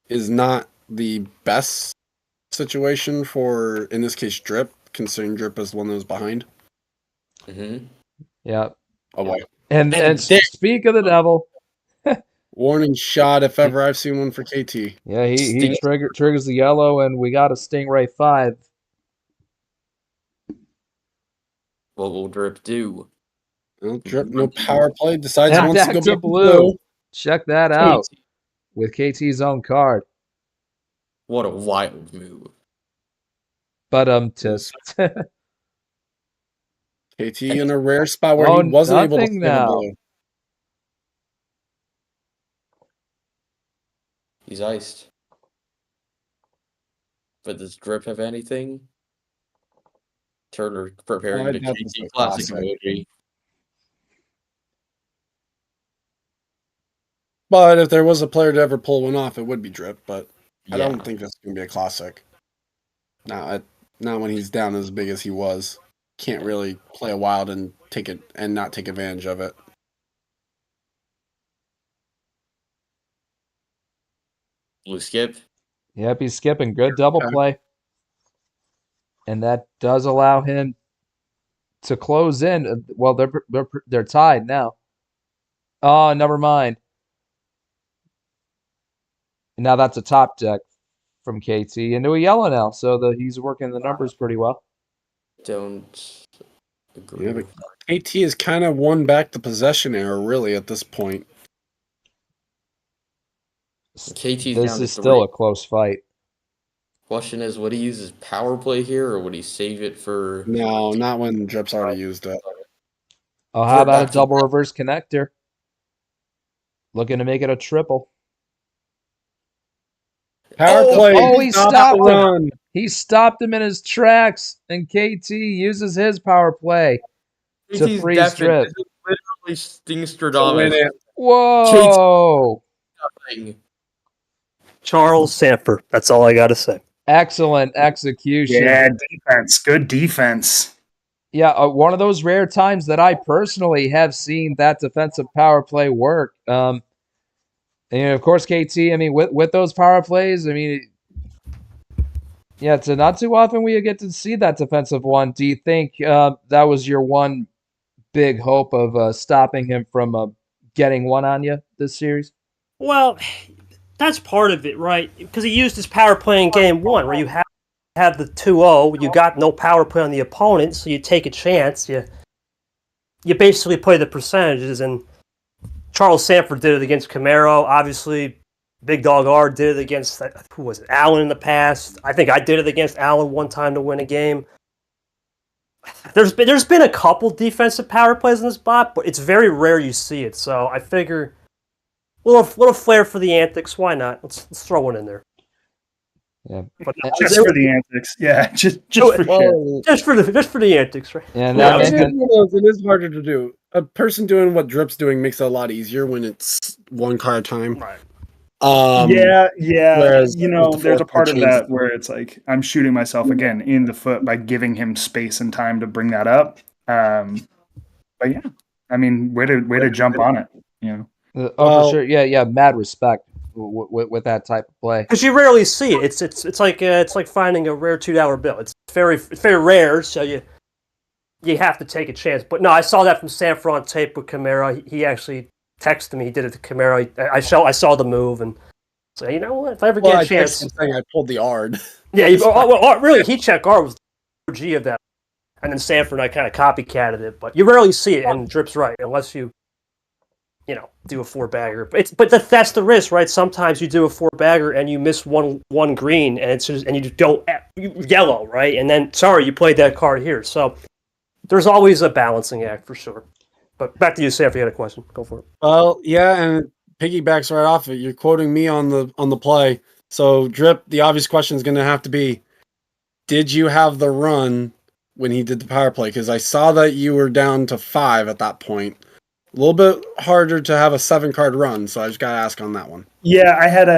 is not the best situation for, in this case, Drip, considering Drip is the one that was behind. Mm-hmm. Yeah. Oh boy. And there- speak of the devil. Warning shot if ever I've seen one for KT. Yeah, he Sting. triggers the yellow, and we got a Stingray 5. What will Drip do? No drip, no power play. Decides he And wants to back go to back to blue. blue. Check that out KT. with KT's own card. What a wild move. But Yes. to KT in a rare spot where Oh, he wasn't able to nothing save a now. blue. He's iced. But does Drip have anything? Turner preparing the That's KT a Classic classic. emoji. But if there was a player to ever pull one off, it would be Drip. But I Yeah. don't think that's going to be a classic. Not when he's down as big as he was. Can't really play a wild and take it and not take advantage of it. Blue skip. Yep, he's skipping. Good double Okay. play. And that does allow him to close in. Well, they're tied now. Oh, never mind. Now that's a top deck from KT into a yellow now. So he's working the numbers pretty well. Don't agree Yeah, but with that. KT has kind of won back the possession era, really, at this point. KT's This down to is still 3. a close fight. Question is, would he use his power play here, or would he save it for? No, not when Drip's already used it. Oh, how Drip about a back to double reverse connector? Looking to make it a triple. Power Oh, play. oh, he stop stopped the him. run. He stopped him in his tracks, and KT uses his power play to KT's freeze deafened. Drip. This is literally To win Stingstradamus. it. Whoa! Nothing. Charles Sanford. That's all I got to say. Excellent execution. Yeah, defense. Good defense. Yeah, one of those rare times that I personally have seen that defensive power play work. And of course, KT. I mean, with those power plays, I mean, yeah, it's not too often we get to see that defensive one. Do you think that was your one big hope of stopping him from getting one on you this series? Well, that's part of it, right? Because he used his power play in game one, where you have the 2-0, you got no power play on the opponent, so you take a chance. You basically play the percentages, and Charles Sanford did it against Camaro. Obviously, Big Dog R did it against, who was it, Allen in the past. I think I did it against Allen one time to win a game. There's been a couple defensive power plays in this bot, but it's very rare you see it. So I figure little flair for the antics. Why not? Let's throw one in there. Yeah, But Just for the antics. Yeah, just for sure. just for the antics, right? and Yeah, that, it is harder to do. A person doing what Drip's doing makes it a lot easier when it's one card at a time. Right. Yeah. whereas You know, with the there's a fourth part of change- that where it's like I'm shooting myself again in the foot by giving him space and time to bring that up. But yeah, I mean, way to jump on it. You know, for sure. Yeah. Mad respect with that type of play. Because you rarely see it. It's like finding a rare $2 bill. It's very rare, so you have to take a chance. But no, I saw that from Sanford on tape with Camaro. He actually texted me. He did it to Camaro. I saw the move and so you know what? If I ever get a chance, texted him saying I pulled the ARD. yeah. Really, Heat Check R was the OG of that, and then Sanford and I kind of copycatted it. But you rarely see it, and Drip's right unless you do a 4-bagger. But that's the risk, right? Sometimes you do a 4-bagger and you miss one green, and and you don't yellow, right? And then sorry, you played that card here. So there's always a balancing act for sure. But back to you, Sam. If you had a question, go for it. Well, yeah, and it piggybacks right off it. You're quoting me on the play. So Drip, the obvious question is going to have to be: did you have the run when he did the power play? Because I saw that you were down to 5 at that point. A little bit harder to have a 7-card run, so I just got to ask on that one. yeah, I had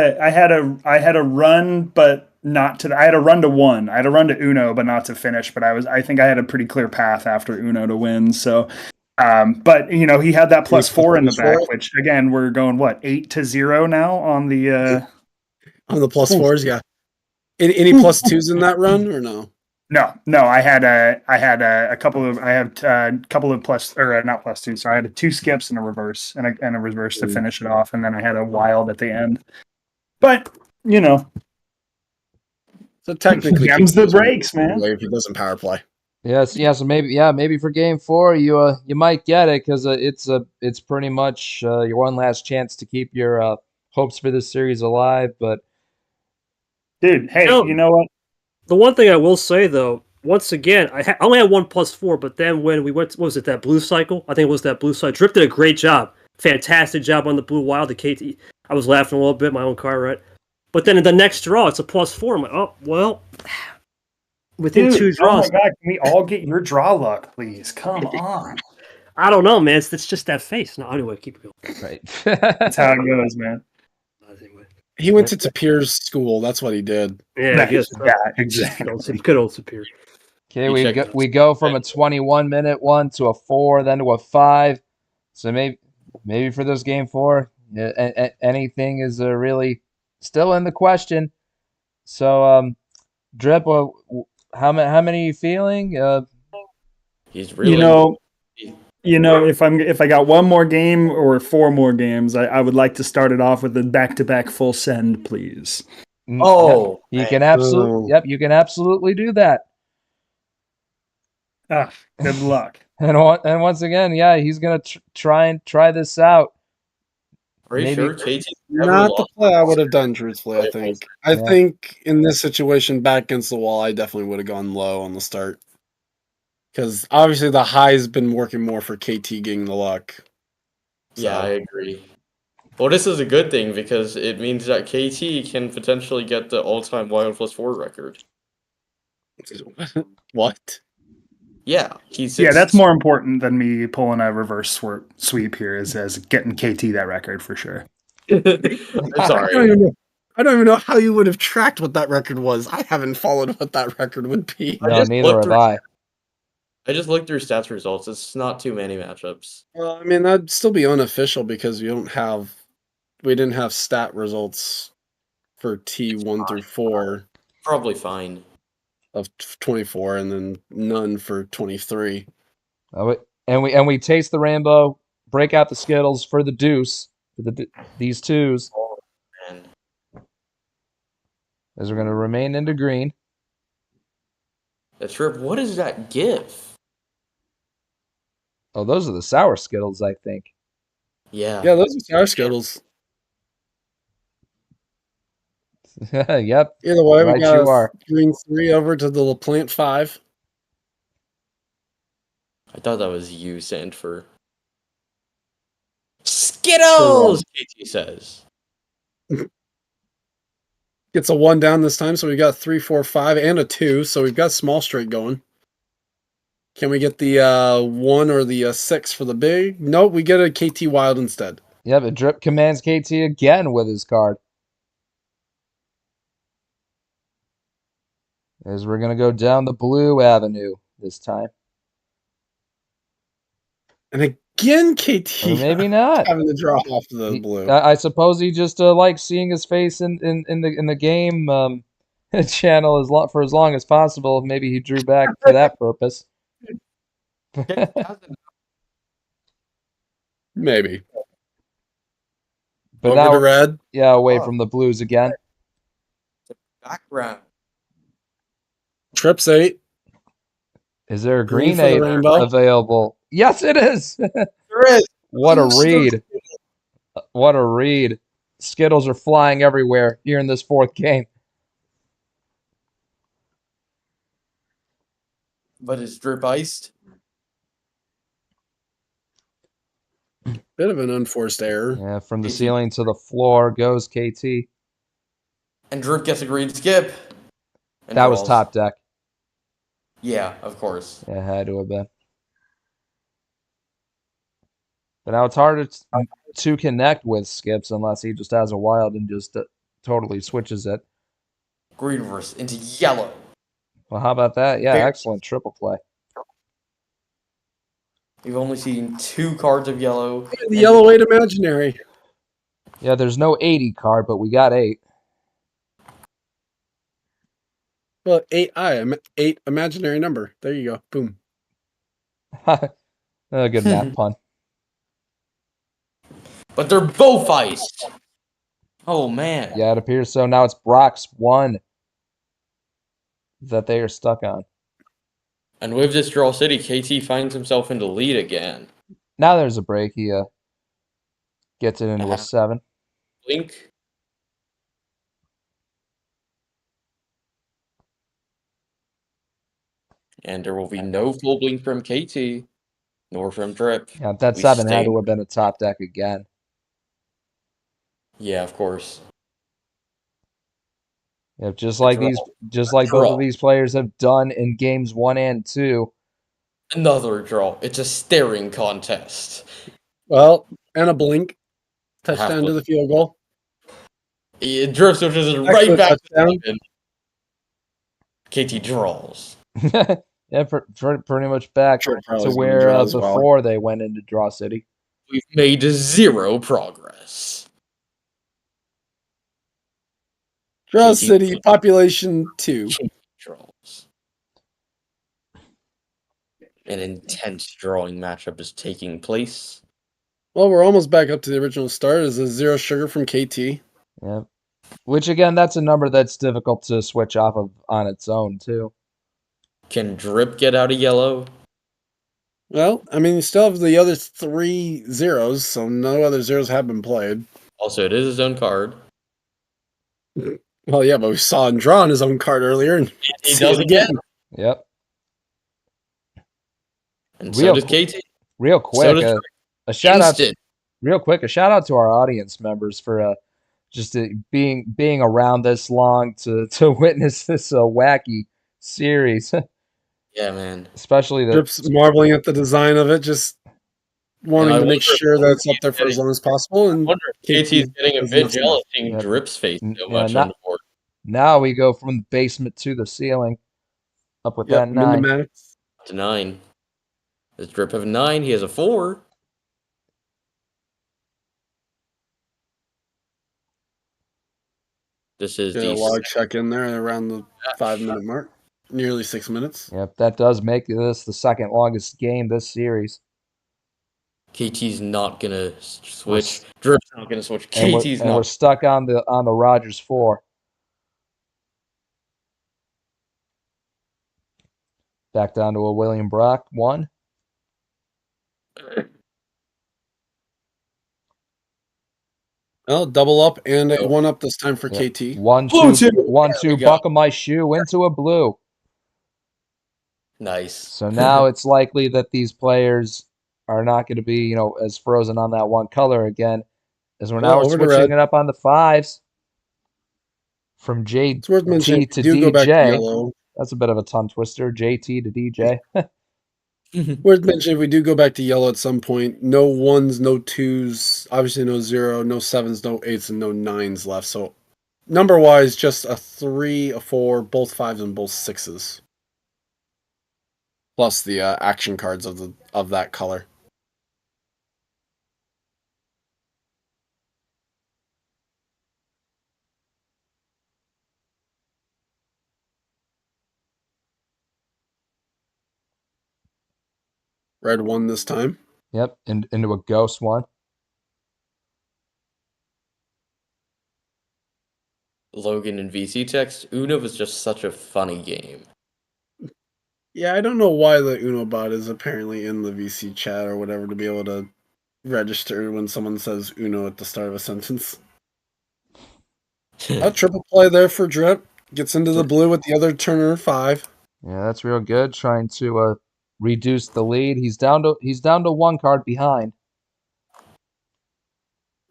a run, but not to. I had a run to 1. I had a run to Uno, but not to finish. But I think I had a pretty clear path after Uno to win. So. But he had that +4 in the back, which again we're going 8-0 now on the on the +4s. Yeah. Any +2s in that run or no? No. I had a couple of plus or not plus two. So I had two skips and a reverse and a reverse to finish it off, and then I had a wild at the end. But So technically, Jams the breaks, man. if he doesn't power play. Yes. So maybe for game 4 you might get it because it's pretty much your one last chance to keep your hopes for this series alive. But Dude, hey, you know what? The one thing I will say though, once again, I only had 1+4, but then when we went, what was it, that blue cycle? I think it was that blue cycle. Drip did a great job, fantastic job on the blue wild. The KT, I was laughing a little bit, my own car, right? But then in the next draw, it's a +4. I'm like, oh well. Within two draws. Oh my god, can we all get your draw luck, please? Come on. I don't know, man. It's just that face. No, anyway, keep it going. right. That's how it goes, man. Anyway. He went to Tapir's school. That's what he did. Yeah, I guess. Yeah, exactly. Good old Superior. Okay, we go from a 21-minute one to a 4, then to a 5. So maybe for this game 4, anything is really still in the question. So Drip, how many are you feeling? He's really. If I got one more game or 4 more games, I would like to start it off with a back-to-back full send, please. Oh, you man. can absolutely. Yep, you can absolutely do that. Good luck. And once again, yeah, he's gonna try this out. Are you sure KT Not the play I would have done, truthfully, I think. I think in this situation, back against the wall, I definitely would have gone low on the start. Because obviously the high's been working more for KT getting the luck. Yeah, I agree. Well, this is a good thing because it means that KT can potentially get the all-time wild +4 record. What? Yeah, that's more important than me pulling a reverse sweep here as getting KT that record for sure. I'm sorry. I don't even know how you would have tracked what that record was. I haven't followed what that record would be. No, neither have I. I just looked through stats results. It's not too many matchups. Well, I mean, that'd still be unofficial because we didn't have stat results for T1 through 4 Probably fine. of 24, and then none for 23. And we taste the rainbow, break out the Skittles for the deuce for these twos. Oh, man. As we're going to remain into green. The trip. What does that give? Oh, those are the sour Skittles, I think. Yeah. Yeah, those are sour Skittles. Yep. Either way, Right we got you are. green 3 over to the LaPlante 5. I thought that was you sent for Skittles. KT says. Gets a 1 down this time, so we got 3, 4, 5, and a 2. So we've got small straight going. Can we get the 1 or the 6 for the big? Nope, we get a KT Wild instead. Yeah, but Drip commands KT again with his card. As we're going to go down the blue avenue this time. And again, KT. Or maybe not. Having to draw off the blue. I suppose he just likes seeing his face in the game channel for as long as possible. Maybe he drew back for that purpose. Maybe. But over now, to red. Yeah, away from the blues again. Background. Trips 8. Is there a Green green for the 8 rainbow? available? Yes, it is. There is. What a read. What a read. Skittles are flying everywhere here in this 4th game. But it's drip iced. Bit of an unforced error. Yeah, from the ceiling to the floor goes KT. And Drip gets a green skip. And That was draws. top deck. Yeah, of course. Yeah, it had to have been. But now it's hard to connect with skips unless he just has a wild and just totally switches it. Green reverse into yellow. Well, how about that? Yeah, Very- excellent triple play. We've only seen 2 cards of yellow. The yellow 8 imaginary. Yeah, there's no 80 card, but we got 8. Well, 8 imaginary number. There you go. Boom. A good math pun. But they're both ice. Oh man. Yeah, it appears so. Now it's Brock's 1 that they are stuck on. And with this draw city, KT finds himself in the lead again. Now there's a break. He gets it into a 7. Blink. And there will be no full blink from KT, nor from Drip. Yeah, that We 7 had stay- to have been a top deck again. Yeah, of course. Yeah, just like Draw. both Draw. of these players have done in games 1 and 2. Another draw. It's a staring contest. Well, and a blink. Half Touchdown blink. to the field goal. Drip switches it Actually, right back to touchdown. 7. KT draws. Yeah, pretty much back Sure, to probably gonna where draw as well. before they went into Draw City. We've made 0 progress. Draw KT City, population 2. draws. An intense drawing matchup is taking place. Well, we're almost back up to the original start. Is a 0 sugar from KT. Yeah. Which again, that's a number that's difficult to switch off of on its own too. Can Drip get out of yellow? Well, I mean, you still have the other 3 zeros, so no other zeros have been played. Also, it is his own card. Well, yeah, but we saw him draw on his own card earlier. And He see does it again. Yep. And Real so does KT. Real quick, does a shout out. Instant. Real quick, a shout out to our audience members for just being around this long to witness this wacky series, Yeah, man. especially the Drip's marveling at the design of it, just wanting I to make wonder if sure that it's up there for as getting- long as possible. I And wonder if KT's getting a is bit nothing. jealous seeing Yeah. Drip's face so Yeah, much not- on the board. now we go from the basement to the ceiling, up with Yep, that 9. Minimax. To 9. Does Drip have a 9? He has a 4. This is Get a the log check in there around the 5-minute mark. Nearly 6 minutes. Yep, that does make this the second longest game this series. KT's not gonna switch. Drip's not gonna switch. And KT's we're not. stuck on the Rogers 4. Back down to a William Brock 1. Well, double up and a 1 up this time for Yep. KT. 1 Blue 2 two. 1 There 2 we go. buckle my shoe into a blue. Nice. So now it's likely that these players are not going to be, as frozen on that one color again, as we're now Well, over to switching red. it up on the 5s from It's worth JT mentioning, to do go back to DJ. yellow. That's a bit of a tongue twister. JT to DJ. Worth mentioning, if we do go back to yellow at some point, no 1s, no 2s, obviously no 0, no 7s, no 8s, and no 9s left. So number-wise, just a 3, a 4, both 5s, and both 6s. Plus the action cards of that color. Red 1 this time. Yep, into a ghost 1. Logan and VC text. Uno was just such a funny game. Yeah, I don't know why the Uno bot is apparently in the VC chat or whatever to be able to register when someone says Uno at the start of a sentence. A triple play there for Drip. Gets into the blue with the other Turner 5. Yeah, that's real good. Trying to reduce the lead. He's down to 1 card behind.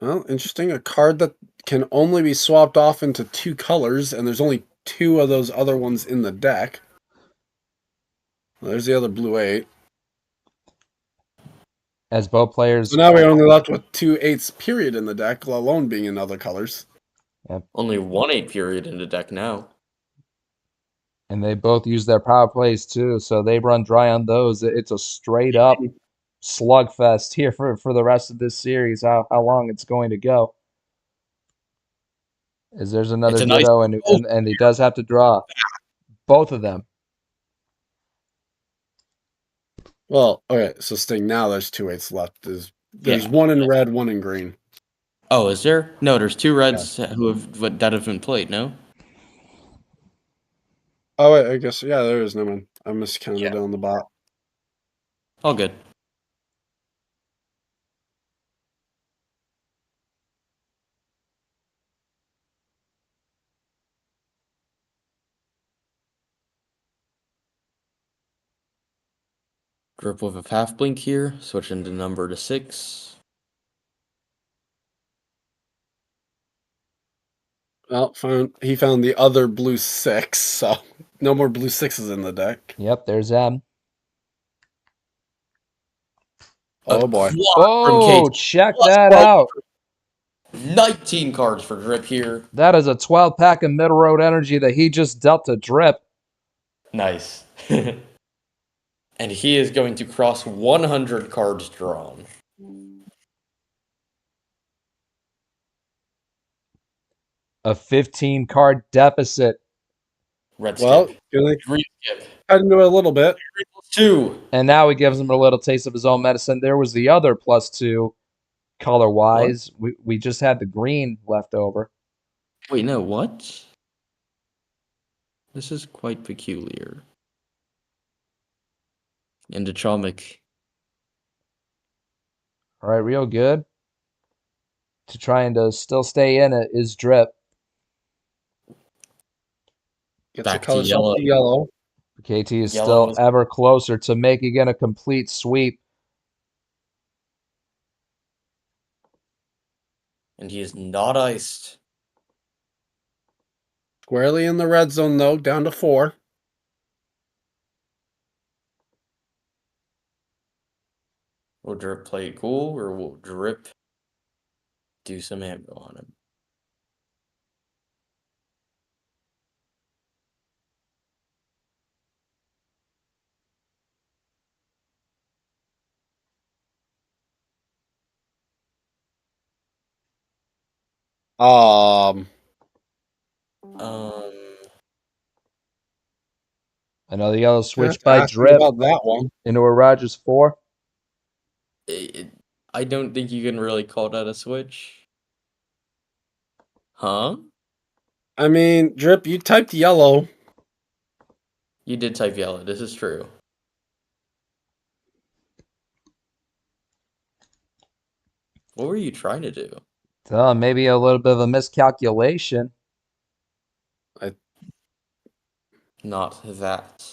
Well, interesting. A card that can only be swapped off into 2 colors, and there's only 2 of those other ones in the deck. Well, there's the other blue 8. As both players, So now we're only left with 2 8s period in the deck, let alone being in other colors. Only 1 8 period in the deck now. and they both use their power plays too, so they run dry on those. It's a straight up slugfest here for the rest of this series. How long it's going to go? As there's another It's a nice ditto, and he does have to draw. Both of them. Well, okay, so Sting, now there's 2 8s left. There's Yeah. one in red, one in green. Oh, is there? No, there's 2 reds that have been played. No. Oh, wait, I guess, yeah, there is no one. I miscounted Yeah. on the bot. All good. Drip with a half blink here, switching the number to 6. Well, he found the other blue 6, so no more blue 6s in the deck. Yep, there's M. Oh, boy. Oh, check Plus that 12. out. 19 cards for Drip here. That is a 12-pack of Middle Road Energy that he just dealt to Drip. Nice. And he is going to cross 100 cards drawn. A 15-card deficit. Red Well, skip. gonna Green skip. cut into it a little bit. 2. And now he gives him a little taste of his own medicine. There was the other +2 color-wise. We just had the green left over. Wait, no, what? This is quite peculiar. And Chomik. All right, real good. To trying to still stay in it is Drip. Gets Back the color to swap yellow. to yellow. KT is Yellow still ever closer to making it a complete sweep. And he is not iced. Squarely in the red zone, though, down to 4. Will Drip play it cool, or will Drip do some ammo on him? Um, Another yellow have switch to by ask you Drip about that one. into a Rogers 4. I don't think you can really call that a switch. Huh? I mean, Drip, you typed yellow. You did type yellow. This is true. What were you trying to do? So maybe a little bit of a miscalculation. Not that.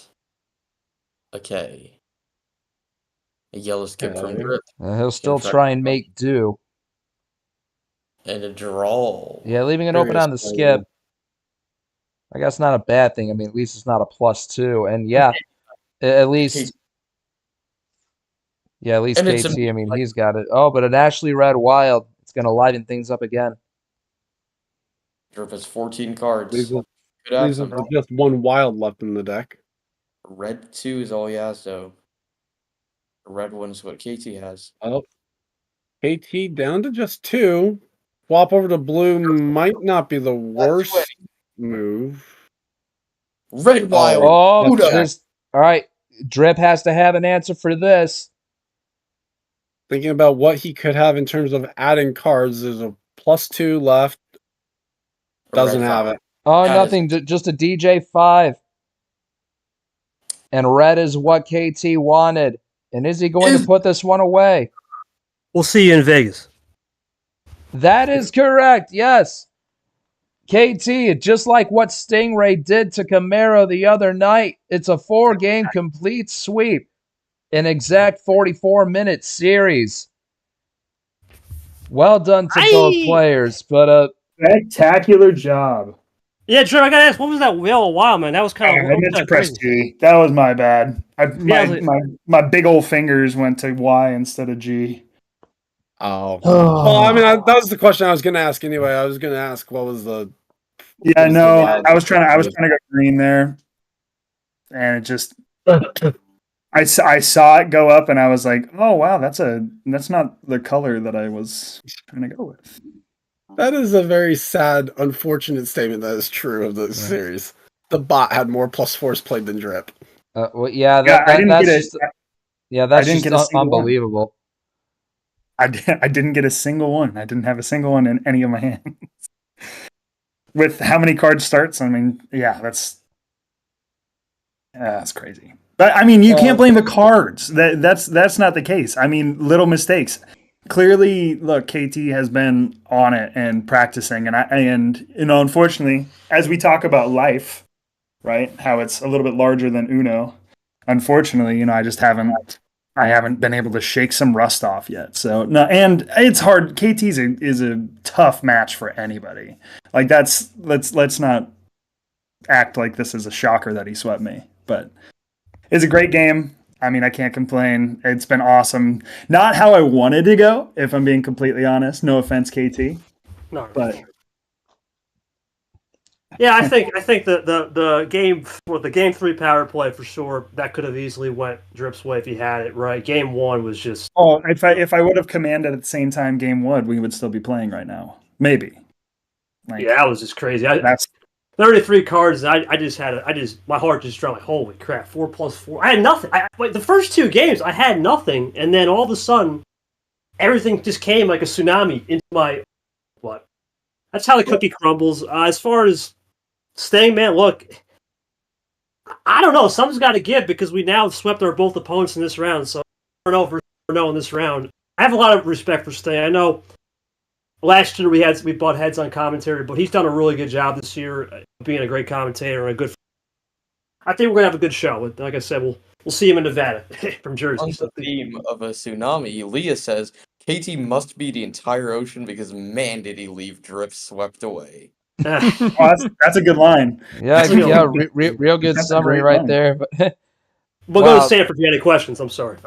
Okay. A yellow skip from Okay. Drip. He'll still try and make do. And a draw. Yeah, leaving it open on the skip. I guess not a bad thing. I mean, at least it's not a +2. And yeah, at least. Yeah, at least And it's KT. I mean, he's got it. Oh, but an Ashley Red Wild. It's going to liven things up again. Drip has 14 cards. Leaves Could with have some. just 1 wild left in the deck. Red 2 is all he has, though. Red 1 is what KT has. Oh, KT down to just 2. Swap over to blue might not be the worst move. Red Wild. Oh, that's there's. All right. Drip has to have an answer for this. Thinking about what he could have in terms of adding cards, there's a +2 left. Doesn't have it. Oh, That nothing. Just a DJ5. And red is what KT wanted. And is he going to put this one away? We'll see you in Vegas. That is correct. Yes. KT, just like what Stingray did to Camaro the other night, it's a 4-game complete sweep. An exact 44-minute series. Well done to both players, but Spectacular job. Yeah, Drew, I gotta ask, what was that yellow wild, man? That was kind of I meant to press G. That was my bad. My big old fingers went to Y instead of G. Oh. Well, I mean, that was the question I was going to ask anyway. I was going to ask what was the. Yeah, no, I was trying to go green there, and it just. I saw it go up, and I was like, "Oh wow, that's not the color that I was trying to go with." That is a very sad, unfortunate statement that is true of the series. the bot had more +4s played than Drip. Well, I didn't that's get just it. that's didn't just get a single one. unbelievable. I didn't get a single one. I didn't have a single one in any of my hands. With how many cards starts? I mean, yeah, that's crazy. But I mean, you can't blame the cards. That's not the case. I mean, little mistakes. Clearly, look, KT has been on it and practicing, and unfortunately, as we talk about life, right? How it's a little bit larger than Uno. Unfortunately, I haven't been able to shake some rust off yet. So no, and it's hard. KT is a tough match for anybody. Like let's not act like this is a shocker that he swept me, but it's a great game. I mean, I can't complain. It's been awesome. Not how I wanted to go, if I'm being completely honest. No offense, KT. No, But yeah, I think the game 3 power play for sure that could have easily went Drip's way if he had it right. Game 1 was just if I would have commanded at the same time game 1, we would still be playing right now. Maybe. Like, yeah, that was just crazy. That's 33 cards. My heart just dropped. Like, holy crap! 4+4. I had nothing. The first 2 games, I had nothing, and then all of a sudden, everything just came like a tsunami into my what? That's how the cookie crumbles. As far as staying, man, look, I don't know. Something's got to give because we now swept our both opponents in this round. So I don't know if we're no in this round. I have a lot of respect for Stay. I know. Last year we butt heads on commentary, but he's done a really good job this year being a great commentator and a good. I think we're gonna have a good show. Like I said, we'll see him in Nevada from Jersey. On the theme of a tsunami, Leah says KT must be the entire ocean because man did he leave Drip swept away. that's a good line. Yeah, real good That's a summary great right line. there. We'll go to Sanford if you had any questions. I'm sorry.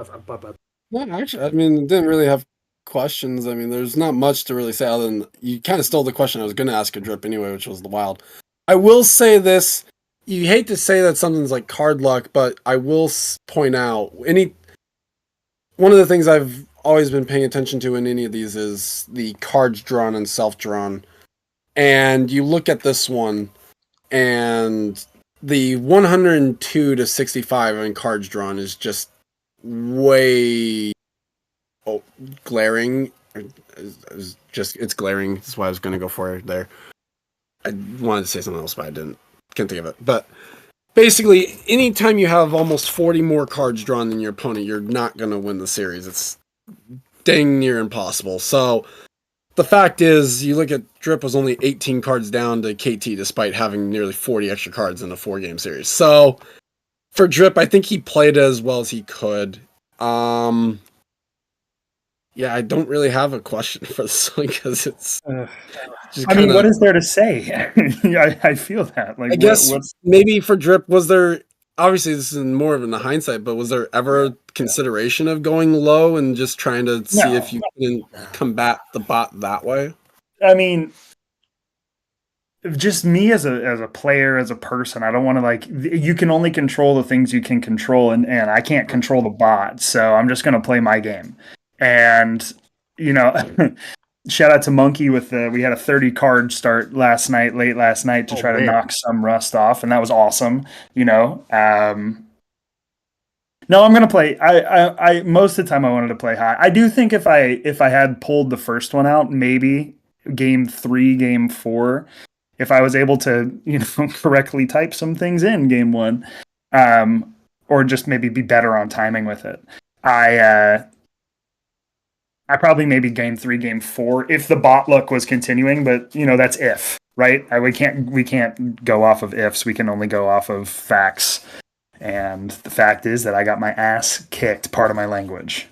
Yeah, actually, I mean, didn't really have questions. I mean, there's not much to really say other than you kind of stole the question I was going to ask a Drip anyway, which was the Wild. I will say this. You hate to say that something's like card luck, but I will point out one of the things I've always been paying attention to in any of these is the cards drawn and self-drawn. And you look at this one, and the 102 to 65 in cards drawn is just way glaring. It's glaring. That's why I was going to go for it there. I wanted to say something else, but I didn't. Can't think of it. But basically, anytime you have almost 40 more cards drawn than your opponent, you're not going to win the series. It's dang near impossible. So the fact is, you look at Drip was only 18 cards down to KT despite having nearly 40 extra cards in a 4-game series. So for Drip, I think he played as well as he could. Yeah, I don't really have a question for this one because it's just I mean, what is there to say? I feel that. Like, I guess maybe for Drip, was there, obviously this is more of in the hindsight, but was there ever consideration of going low and just trying to see if you can combat the bot that way? I mean, just me as a player, as a person, I don't want to you can only control the things you can control, and I can't control the bot, so I'm just going to play my game. And, shout out to Monkey we had a 30 card start late last night to try to knock some rust off, and that was awesome. No, I'm gonna play. I most of the time I wanted to play high. I do think if I had pulled the first one out, maybe game 3, game 4, if I was able to correctly type some things in game 1, or just maybe be better on timing with it. I probably maybe game 3, game 4, if the bot luck was continuing, but that's if, right? We can't go off of ifs. We can only go off of facts. And the fact is that I got my ass kicked, part of my language.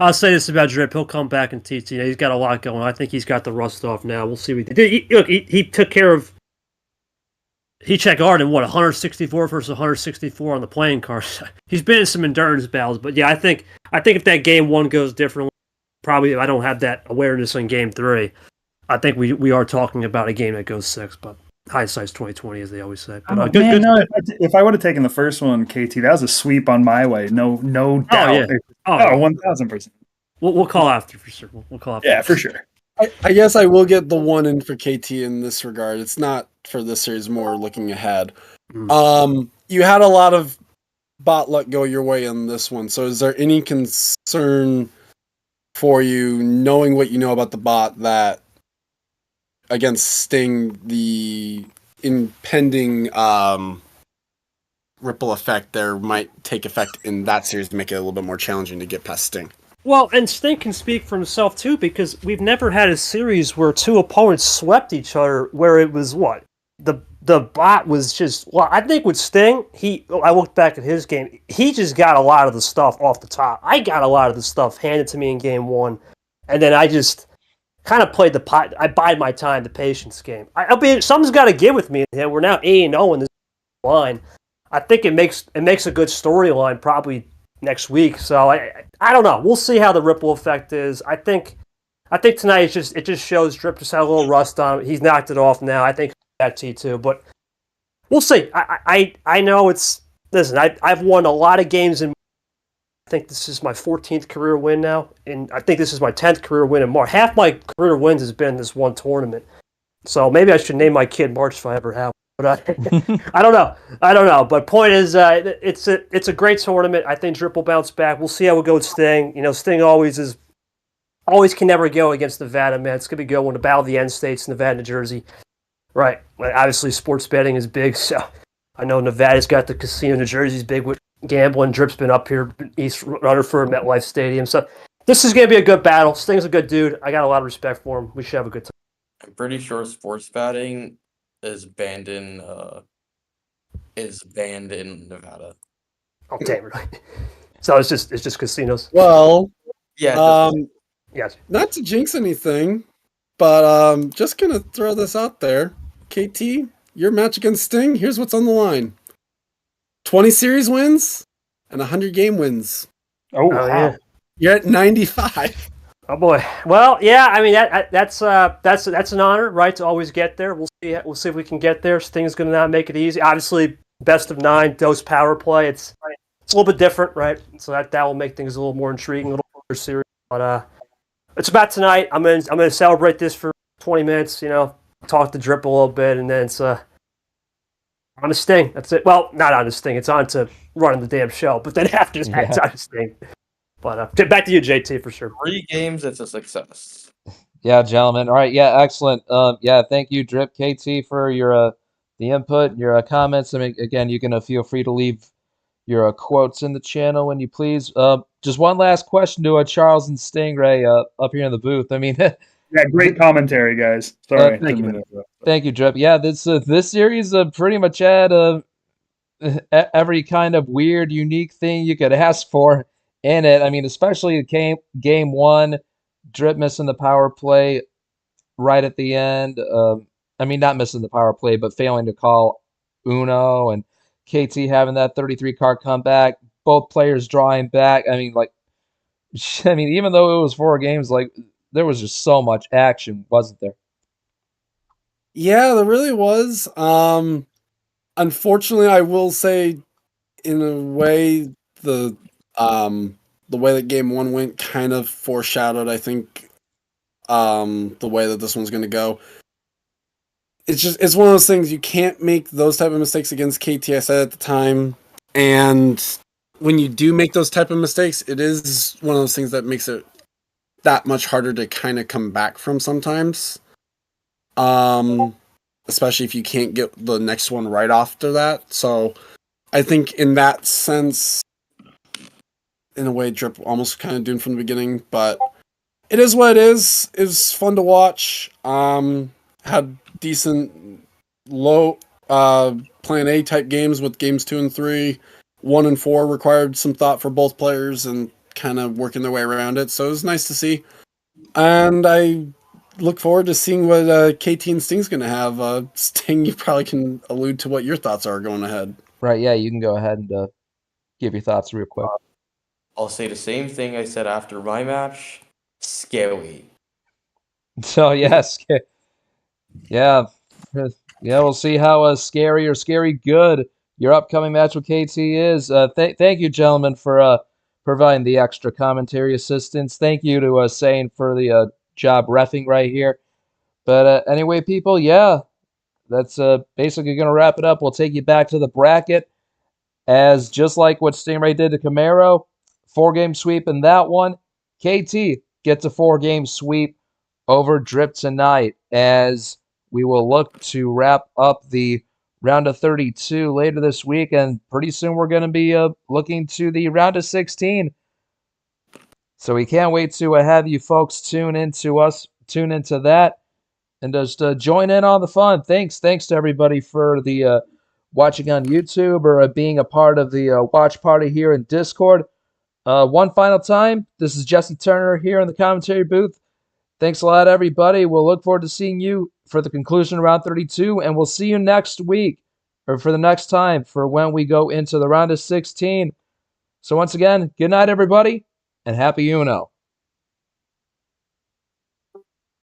I'll say this about Drip. He'll come back in TT. He's got a lot going on. I think he's got the rust off now. We'll see what he did. He took care of. He checked Arden, 164 versus 164 on the playing card. He's been in some endurance battles, but yeah, I think if that game 1 goes differently, probably if I don't have that awareness in game 3, I think we are talking about a game that goes 6, but hindsight's 20/20, as they always say. But, good. No, if I would have taken the first one, KT, that was a sweep on my way. No doubt. Oh, yeah. 1,000%. We'll call after for sure. We'll call after. Yeah, for sure. I guess I will get the one in for KT in this regard. It's not for this series more looking ahead. Mm. You had a lot of bot luck go your way in this one. So is there any concern for you knowing what you know about the bot that against Sting, the impending ripple effect there might take effect in that series to make it a little bit more challenging to get past Sting? Well, and Sting can speak for himself too, because we've never had a series where two opponents swept each other where it was what? The bot was just, well, I think with Sting, I looked back at his game, he just got a lot of the stuff off the top. I got a lot of the stuff handed to me in game one, and then I just kind of played I bide my time, the patience game. Something's got to give with me. We're now 8-0 in this line. I think it makes a good storyline probably next week. So I don't know. We'll see how the ripple effect is. I think tonight it just shows Drip just had a little rust on him. He's knocked it off now. I think that T2, but we'll see. I know it's, listen, I've won a lot of games in, I think this is my 14th career win now, and I think this is my 10th career win in March. Half my career wins has been this one tournament. So maybe I should name my kid March if I ever have. But I don't know. But point is, it's a great tournament. I think Drip will bounce back. We'll see how it goes with Sting. You know, Sting always can never go against Nevada, man. It's gonna be good when the battle of the end states, Nevada, New Jersey. Right. Obviously, sports betting is big, so I know Nevada's got the casino. New Jersey's big with gambling. Drip's been up here, East Runner for MetLife Stadium. So this is gonna be a good battle. Sting's a good dude. I got a lot of respect for him. We should have a good time. I'm pretty sure sports betting is banned in Nevada. Oh, damn, really? So it's just casinos. Well, Yeah. Yes. not to jinx anything, but just gonna throw this out there. KT, your match against Sting, here's what's on the line. 20 series wins and 100 game wins. Oh, wow. Yeah. You're at 95. Oh boy. Well, yeah. I mean that's an honor, right? To always get there. We'll see. We'll see if we can get there. Sting's going to not make it easy. Obviously, best of 9 dose power play. It's a little bit different, right? So that will make things a little more intriguing, a little more serious. But it's about tonight. I'm gonna celebrate this for 20 minutes. You know, talk to Drip a little bit, and then it's on to Sting. That's it. Well, not on to Sting. It's on to running the damn show. But then after that, it's on to Sting. But back to you, JT, for sure. 3 games, it's a success. Yeah, gentlemen. All right. Yeah, excellent. Yeah, thank you, Drip KT, for your the input, your comments. I mean, again, you can feel free to leave your quotes in the channel when you please. Just one last question to Charles and Stingray up here in the booth. I mean, Yeah, great commentary, guys. Sorry. thank you. Didn't mean to- thank you, Drip. Yeah, this series pretty much had every kind of weird, unique thing you could ask for in it. I mean, especially game one, Drip missing the power play right at the end. I mean, not missing the power play, but failing to call Uno, and KT having that 33 card comeback. Both players drawing back. I mean, even though it was 4 games, there was just so much action, wasn't there? Yeah, there really was. Unfortunately, I will say, in a way, the way that game one went kind of foreshadowed, I think, the way that this one's going to go. It's one of those things, you can't make those type of mistakes against KT. I said at the time, and when you do make those type of mistakes, it is one of those things that makes it that much harder to kind of come back from sometimes. Especially if you can't get the next one right after that. So I think in that sense, in a way, Drip almost kind of doomed from the beginning, but it is what it is. It was fun to watch. Had decent low plan A type games with games 2 and 3. 1 and 4 required some thought for both players and kind of working their way around it. So it was nice to see. And I look forward to seeing what KT and Sting's going to have. Sting, you probably can allude to what your thoughts are going ahead. Right, yeah, you can go ahead and give your thoughts real quick. I'll say the same thing I said after my match. Scary. So, yes. Yeah, we'll see how scary or scary good your upcoming match with KT is. Thank you, gentlemen, for providing the extra commentary assistance. Thank you to Sane for the job reffing right here. But anyway, people, yeah, that's basically going to wrap it up. We'll take you back to the bracket as just like what Stingray did to Camaro, 4-game sweep in that one. KT gets a 4-game sweep over Drip tonight as we will look to wrap up the round of 32 later this week, and pretty soon we're going to be looking to the round of 16. So we can't wait to have you folks tune into that, and just join in on the fun. Thanks to everybody for the watching on YouTube or being a part of the watch party here in Discord. One final time, this is Jesse Turner here in the commentary booth. Thanks a lot, everybody. We'll look forward to seeing you for the conclusion of round 32, and we'll see you next week, or for the next time, for when we go into the round of 16. So once again, good night, everybody, and happy Uno.